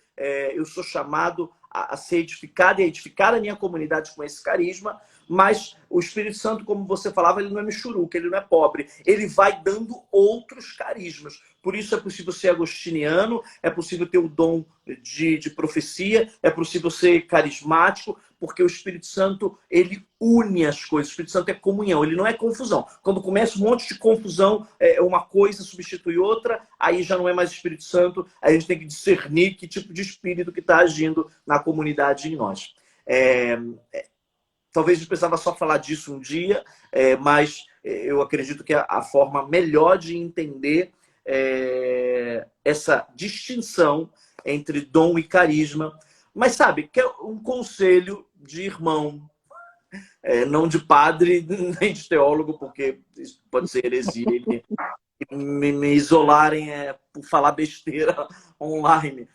eu sou chamado a ser edificado e a edificar a minha comunidade com esse carisma, mas o Espírito Santo, como você falava, ele não é michuruca, ele não é pobre. Ele vai dando outros carismas. Por isso é possível ser agostiniano, é possível ter o dom de profecia, é possível ser carismático, porque o Espírito Santo, ele une as coisas. O Espírito Santo é comunhão, ele não é confusão. Quando começa um monte de confusão, uma coisa substitui outra, aí já não é mais Espírito Santo, aí a gente tem que discernir que tipo de espírito que está agindo na comunidade em nós. Talvez eu precisava só falar disso um dia, mas eu acredito que a forma melhor de entender essa distinção entre dom e carisma Mas sabe, que é um conselho de irmão, não de padre, nem de teólogo, porque isso pode ser heresia e me isolarem por falar besteira online.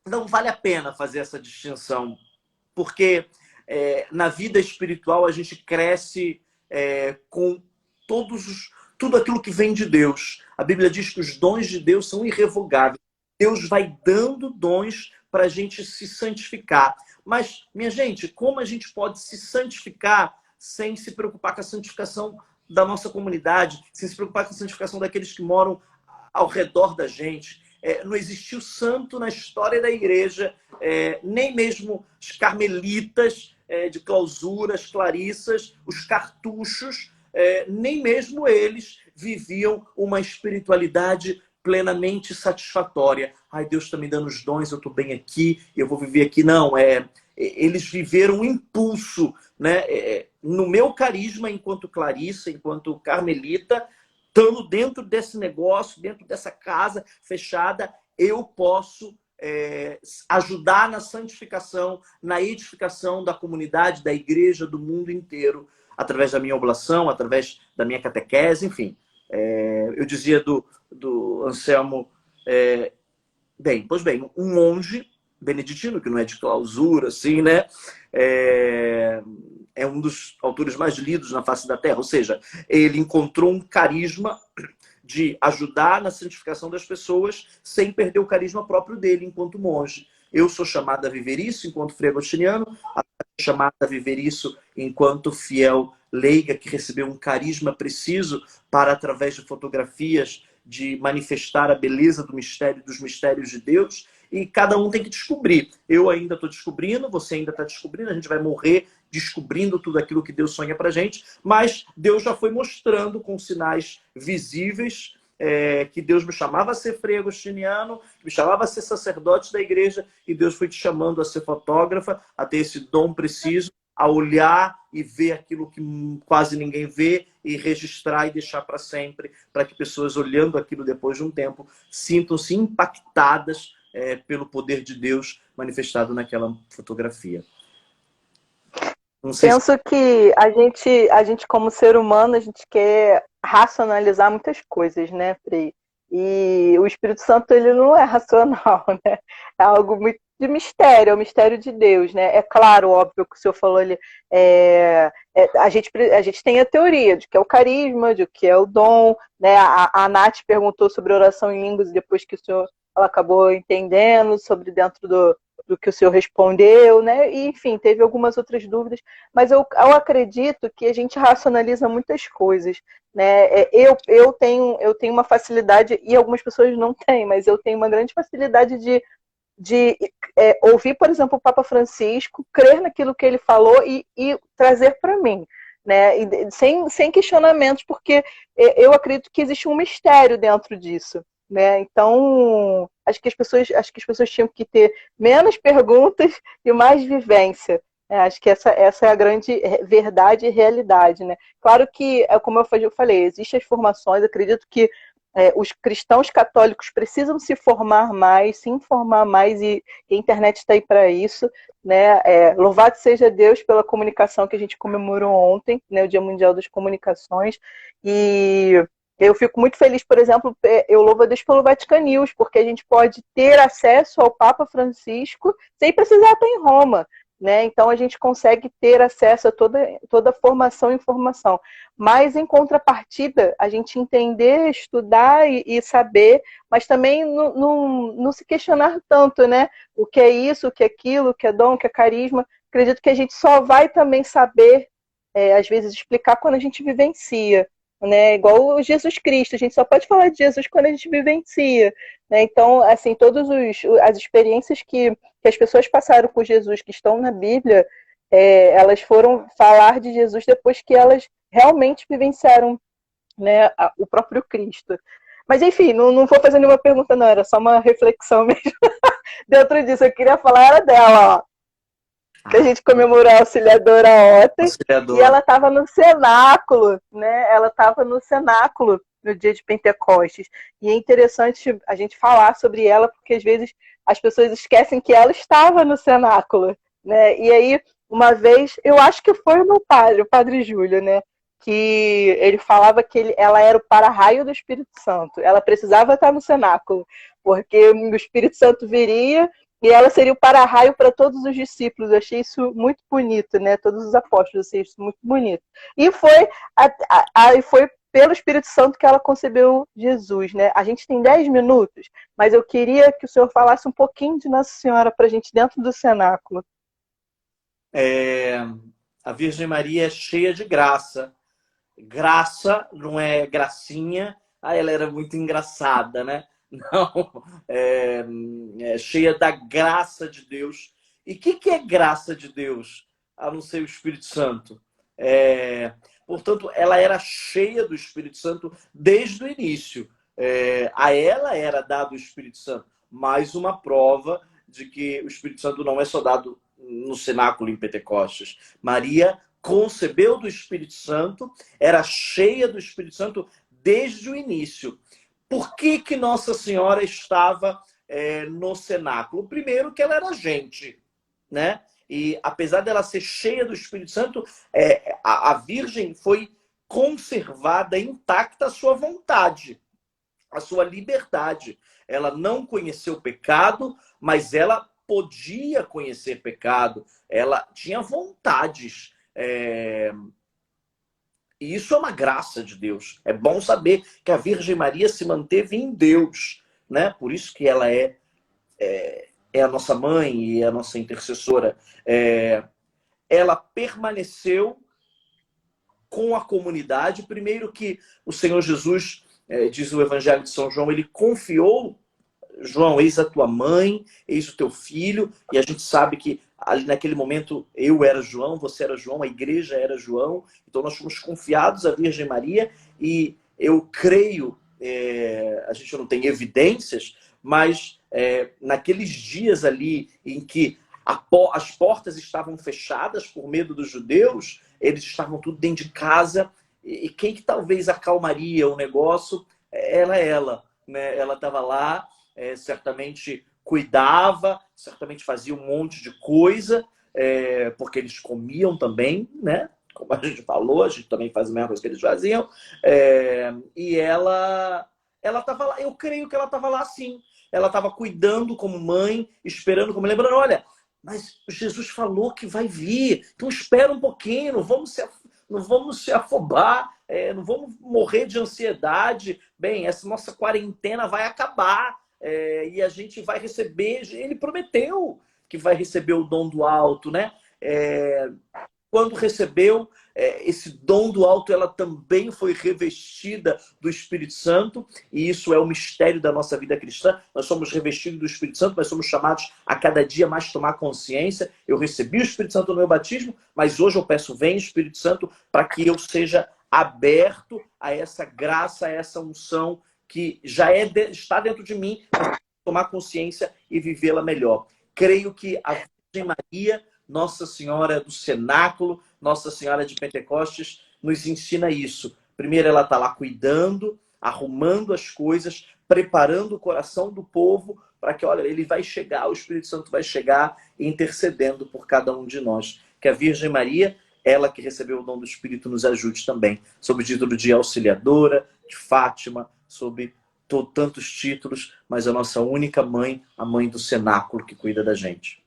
Não vale a pena fazer essa distinção, porque na vida espiritual a gente cresce com tudo aquilo que vem de Deus. A Bíblia diz que os dons de Deus são irrevogáveis. Deus vai dando dons para a gente se santificar. Mas, minha gente, como a gente pode se santificar sem se preocupar com a santificação da nossa comunidade, sem se preocupar com a santificação daqueles que moram ao redor da gente? Não existiu santo na história da igreja, nem mesmo os carmelitas de clausura, as clarissas, os cartuchos, nem mesmo eles viviam uma espiritualidade plenamente satisfatória. Ai, Deus está me dando os dons, eu estou bem aqui, eu vou viver aqui. Não, eles viveram um impulso, né? No meu carisma, enquanto clarissa, enquanto carmelita, estando dentro desse negócio, dentro dessa casa fechada, eu posso ajudar na santificação, na edificação da comunidade, da igreja, do mundo inteiro, através da minha oblação, através da minha catequese, enfim. Eu dizia do Anselmo, pois bem, um monge beneditino, que não é de clausura, assim, né? É um dos autores mais lidos na face da Terra, ou seja, ele encontrou um carisma de ajudar na santificação das pessoas sem perder o carisma próprio dele enquanto monge. Eu sou chamado a viver isso enquanto frei agostiniano, chamada a viver isso enquanto fiel leiga que recebeu um carisma preciso para, através de fotografias, de manifestar a beleza do mistério, dos mistérios de Deus, e cada um tem que descobrir. Eu ainda estou descobrindo, você ainda está descobrindo, a gente vai morrer descobrindo tudo aquilo que Deus sonha para a gente, mas Deus já foi mostrando com sinais visíveis que Deus me chamava a ser frei agostiniano, me chamava a ser sacerdote da igreja, e Deus foi te chamando a ser fotógrafa, a ter esse dom preciso, a olhar e ver aquilo que quase ninguém vê e registrar e deixar para sempre, para que pessoas olhando aquilo depois de um tempo sintam-se impactadas pelo poder de Deus manifestado naquela fotografia. Penso que a gente como ser humano, a gente quer racionalizar muitas coisas, né, Frei? E o Espírito Santo, ele não é racional, né? É algo muito de mistério, é o mistério de Deus, né? É claro, óbvio, que o senhor falou ali, a gente tem a teoria de que é o carisma, de que é o dom, né? A Nath perguntou sobre oração em línguas, e depois que ela acabou entendendo sobre dentro do que o senhor respondeu, né? E, enfim, teve algumas outras dúvidas, mas eu acredito que a gente racionaliza muitas coisas, né? Eu tenho uma facilidade, e algumas pessoas não têm, mas eu tenho uma grande facilidade de ouvir, por exemplo, o Papa Francisco, crer naquilo que ele falou e trazer para mim, né? E sem questionamentos, porque eu acredito que existe um mistério dentro disso, né? Então, acho que as pessoas tinham que ter menos perguntas e mais vivência. Acho que essa é a grande verdade e realidade, né? Claro que, como eu falei, existem as formações, acredito que os cristãos católicos precisam se formar mais, se informar mais, e a internet está aí para isso, né? Louvado seja Deus pela comunicação que a gente comemorou ontem, né? O Dia Mundial das Comunicações, e eu fico muito feliz, por exemplo, eu louvo a Deus pelo Vatican News, porque a gente pode ter acesso ao Papa Francisco sem precisar estar em Roma, né? Então a gente consegue ter acesso a toda a formação e informação. Mas em contrapartida, a gente entender, estudar e saber, mas também não se questionar tanto, né? O que é isso, o que é aquilo, o que é dom, o que é carisma. Acredito que a gente só vai também saber, às vezes, explicar quando a gente vivencia, né? Igual o Jesus Cristo, a gente só pode falar de Jesus quando a gente vivencia, né? Então, assim, todas as experiências que as pessoas passaram com Jesus, que estão na Bíblia, elas foram falar de Jesus depois que elas realmente vivenciaram, né, o próprio Cristo. Mas, enfim, não vou fazer nenhuma pergunta, não, era só uma reflexão mesmo. Dentro disso, eu queria falar era dela, ó. Que a gente comemorou a Auxiliadora ontem, e ela estava no cenáculo, né? Ela estava no cenáculo no dia de Pentecostes. E é interessante a gente falar sobre ela, porque às vezes as pessoas esquecem que ela estava no cenáculo, né? E aí, uma vez, eu acho que foi o meu padre, o padre Júlio, né? Que ele falava que ela era o para-raio do Espírito Santo. Ela precisava estar no cenáculo, porque o Espírito Santo viria e ela seria o para-raio para todos os discípulos. Eu achei isso muito bonito, né? Todos os apóstolos, eu achei isso muito bonito. E foi pelo Espírito Santo que ela concebeu Jesus, né? A gente tem 10 minutos, mas eu queria que o senhor falasse um pouquinho de Nossa Senhora para a gente dentro do cenáculo. A Virgem Maria é cheia de graça. Graça não é gracinha. Ela era muito engraçada, né? Não, é cheia da graça de Deus. E o que é graça de Deus? A não ser o Espírito Santo. Portanto, ela era cheia do Espírito Santo desde o início. A ela era dado o Espírito Santo. Mais uma prova de que o Espírito Santo não é só dado no cenáculo em Pentecostes. Maria concebeu do Espírito Santo, era cheia do Espírito Santo desde o início. Por que Nossa Senhora estava no cenáculo? Primeiro, que ela era gente, né? E apesar dela ser cheia do Espírito Santo, a Virgem foi conservada intacta a sua vontade, a sua liberdade. Ela não conheceu pecado, mas ela podia conhecer pecado. Ela tinha vontades. E isso é uma graça de Deus. É bom saber que a Virgem Maria se manteve em Deus, né? Por isso que ela é a nossa mãe e a nossa intercessora. Ela permaneceu com a comunidade. Primeiro que o Senhor Jesus, diz o Evangelho de São João, ele confiou: João, eis a tua mãe, eis o teu filho. E a gente sabe que ali naquele momento eu era João, você era João, a igreja era João. Então nós fomos confiados à Virgem Maria. E eu creio, a gente não tem evidências, mas naqueles dias ali em que as portas estavam fechadas por medo dos judeus, eles estavam tudo dentro de casa. E quem que talvez acalmaria o negócio era ela, né? Ela estava lá, certamente cuidava, certamente fazia um monte de coisa, porque eles comiam também, né? Como a gente falou, a gente também faz a mesma coisa que eles faziam. E ela estava lá. Eu creio que ela estava lá, sim. Ela estava cuidando como mãe, esperando, como lembrando: olha, mas Jesus falou que vai vir, então espera um pouquinho, não vamos se afobar, não vamos morrer de ansiedade. Bem, essa nossa quarentena vai acabar, e a gente vai receber. Ele prometeu que vai receber o dom do alto, né? Quando recebeu esse dom do alto, ela também foi revestida do Espírito Santo, e isso é o mistério da nossa vida cristã. Nós somos revestidos do Espírito Santo, nós somos chamados a cada dia mais tomar consciência. Eu recebi o Espírito Santo no meu batismo, mas hoje eu peço: vem Espírito Santo, para que eu seja aberto a essa graça, a essa unção que já está dentro de mim, para tomar consciência e vivê-la melhor. Creio que a Virgem Maria, Nossa Senhora do Cenáculo, Nossa Senhora de Pentecostes, nos ensina isso. Primeiro, ela está lá cuidando, arrumando as coisas, preparando o coração do povo para que, olha, ele vai chegar, o Espírito Santo vai chegar intercedendo por cada um de nós. Que a Virgem Maria, ela que recebeu o dom do Espírito, nos ajude também, sob o título de Auxiliadora, de Fátima, sob tantos títulos, mas a nossa única mãe, a mãe do cenáculo que cuida da gente.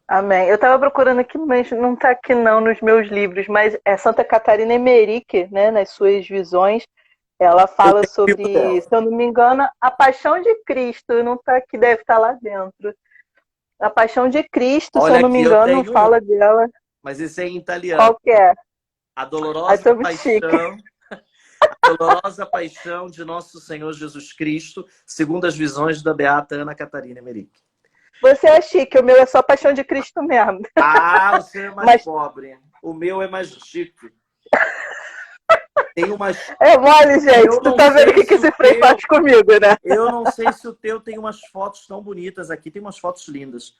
Amém. Eu estava procurando aqui, mas não está aqui não nos meus livros, mas é Santa Catarina Emerick, né, nas suas visões, ela fala sobre, se eu não me engano, a Paixão de Cristo. Não está aqui, deve estar lá dentro. A Paixão de Cristo, olha, se eu não me engano, fala dela. Mas esse é em italiano. Qual que é? A Dolorosa Paixão. A Dolorosa Paixão de Nosso Senhor Jesus Cristo, segundo as visões da beata Ana Catarina Emerick. Você é chique, o meu é só Paixão de Cristo mesmo. Ah, você é mais pobre. O meu é mais chique. Tem umas... É mole, gente. Tu tá vendo o que esse Frei faz comigo, né? Eu não sei se o teu tem umas fotos tão bonitas aqui. Tem umas fotos lindas.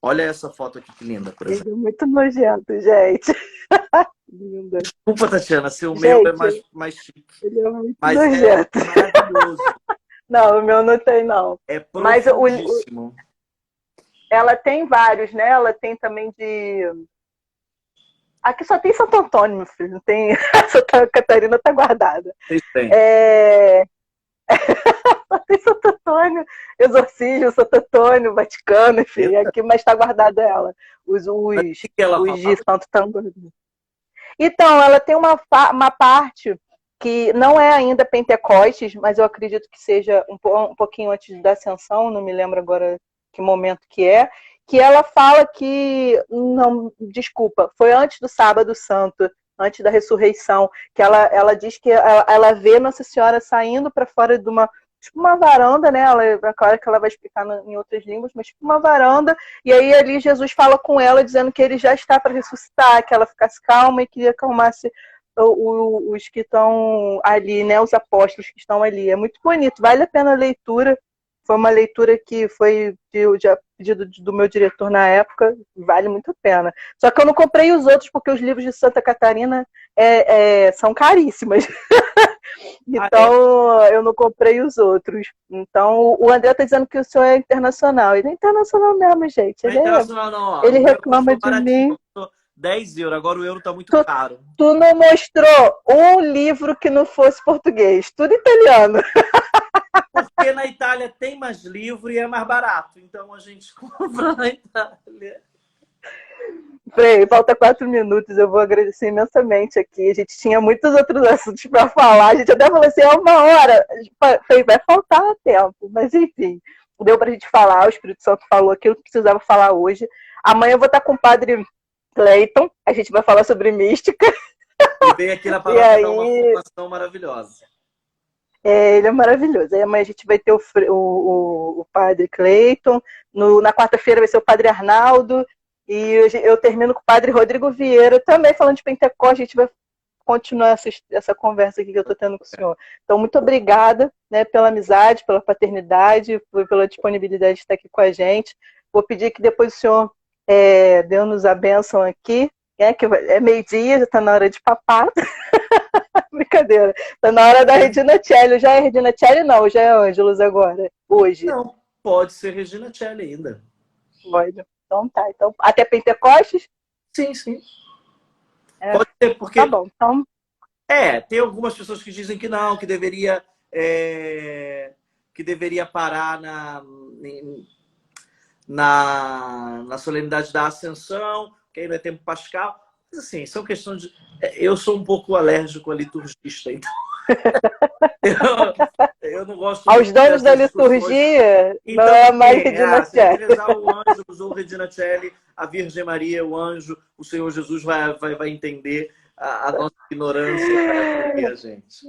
Olha essa foto aqui, que linda, por exemplo. Ele é muito nojento, gente. Linda. Desculpa, Tatiana, seu meu é mais chique. Ele é muito mas nojento. é maravilhoso. Não, o meu não tem, não. É Mas profundíssimo. ela tem vários, né? Ela tem também de... Aqui só tem Santo Antônio, meu filho. Não tem... Santa Catarina tá guardada. Vocês têm. Só tem Santo Antônio, Exorcismo, Santo Antônio, Vaticano, enfim. Aqui, mas tá guardada ela. Os Que ela de falava? Santo Antônio. Então, ela tem uma parte que não é ainda Pentecostes, mas eu acredito que seja um pouquinho antes da Ascensão, não me lembro agora que momento que ela fala que, não, desculpa, foi antes do Sábado Santo, antes da ressurreição, que ela diz que ela vê Nossa Senhora saindo para fora de uma varanda, né? Claro que ela vai explicar em outras línguas, mas tipo uma varanda, e aí ali Jesus fala com ela, dizendo que ele já está para ressuscitar, que ela ficasse calma e que acalmasse os que estão ali, né? Os apóstolos que estão ali. É muito bonito, vale a pena a leitura. Foi uma leitura que foi de pedido do meu diretor na época, vale muito a pena. Só que eu não comprei os outros, porque os livros de Santa Catarina são caríssimos. Então, eu não comprei os outros. Então, o André está dizendo que o senhor é internacional. Ele é internacional mesmo, gente. Não é internacional, não. Ó. Ele reclama de mim. 10 euros, agora o euro tá muito caro. Tu não mostrou um livro que não fosse português, tudo italiano. Porque na Itália tem mais livro e é mais barato. Então a gente compra na Itália. Frei, falta 4 minutos, eu vou agradecer imensamente aqui. A gente tinha muitos outros assuntos para falar. A gente até falou assim, é 1 hora. Frei, vai faltar tempo, mas enfim. Deu pra gente falar, o Espírito Santo falou aquilo que precisava falar hoje. Amanhã eu vou estar com o Padre Cleiton, a gente vai falar sobre mística. E veio aqui na palavra dar uma formação maravilhosa. Ele é maravilhoso. Aí amanhã a gente vai ter o Padre Cleiton, na quarta-feira vai ser o Padre Arnaldo, e eu termino com o Padre Rodrigo Vieira, também falando de Pentecostes. A gente vai continuar essa conversa aqui que eu estou tendo com o senhor. Então, muito obrigada, né, pela amizade, pela paternidade, pela disponibilidade de estar aqui com a gente. Vou pedir que depois o senhor dê-nos a bênção aqui, que é meio-dia, já está na hora de papar. Brincadeira. Está na hora da Regina Celli. Já é Regina Celli? Não, já é Ângelos agora, hoje. Não, pode ser Regina Celli ainda. Pode. Então tá. Então, até Pentecostes? Sim, sim. Pode ser, porque... Tá bom, então... tem algumas pessoas que dizem que não, que deveria parar na solenidade da Ascensão, que aí não é tempo pascal. Mas, assim, são questões de... Eu sou um pouco alérgico a liturgista, então... eu não gosto... Aos donos da liturgia, então, não é mais Regina Celli. O anjo, usou Regina Celli, a Virgem Maria, o anjo, o Senhor Jesus vai entender a nossa ignorância para a gente.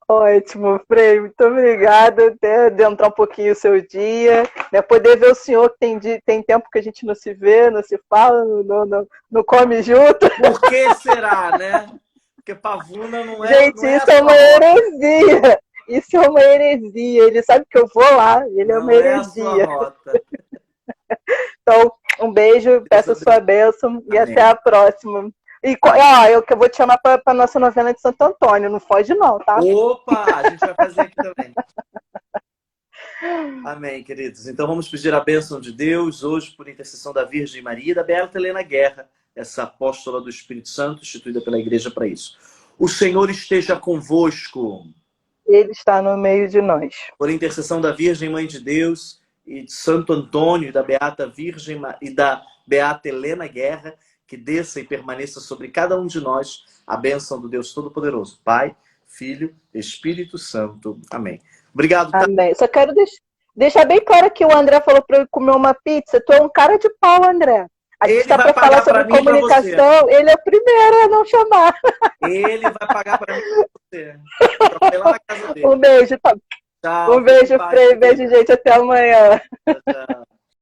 Ótimo, Frei, muito obrigada. De entrar um pouquinho o seu dia, né? Poder ver o senhor, que tem tempo que a gente não se vê, não se fala, não come junto. Por que será, né? Porque Pavuna não é. Gente, isso é uma heresia. Isso é uma heresia. Ele sabe que eu vou lá, ele é uma heresia. Então, um beijo, peço a sua bênção e até a próxima. E eu vou te chamar para a nossa novena de Santo Antônio, não foge não, tá? Opa, a gente vai fazer aqui também. Amém, queridos. Então vamos pedir a bênção de Deus hoje por intercessão da Virgem Maria e da Beata Helena Guerra, essa apóstola do Espírito Santo, instituída pela Igreja para isso. O Senhor esteja convosco. Ele está no meio de nós. Por intercessão da Virgem Mãe de Deus e de Santo Antônio e da Beata Virgem e da Beata Helena Guerra, que desça e permaneça sobre cada um de nós a bênção do Deus Todo-Poderoso, Pai, Filho, Espírito Santo. Amém. Obrigado. Amém. Só quero deixar bem claro que o André falou para eu comer uma pizza. Tu é um cara de pau, André. A gente está para falar sobre comunicação. Ele é o primeiro a não chamar. Ele vai pagar para mim e você. Lá na casa dele. Um beijo. Tá? Tchau. Um beijo, Frei. Beijo, gente. Até amanhã. Tchau.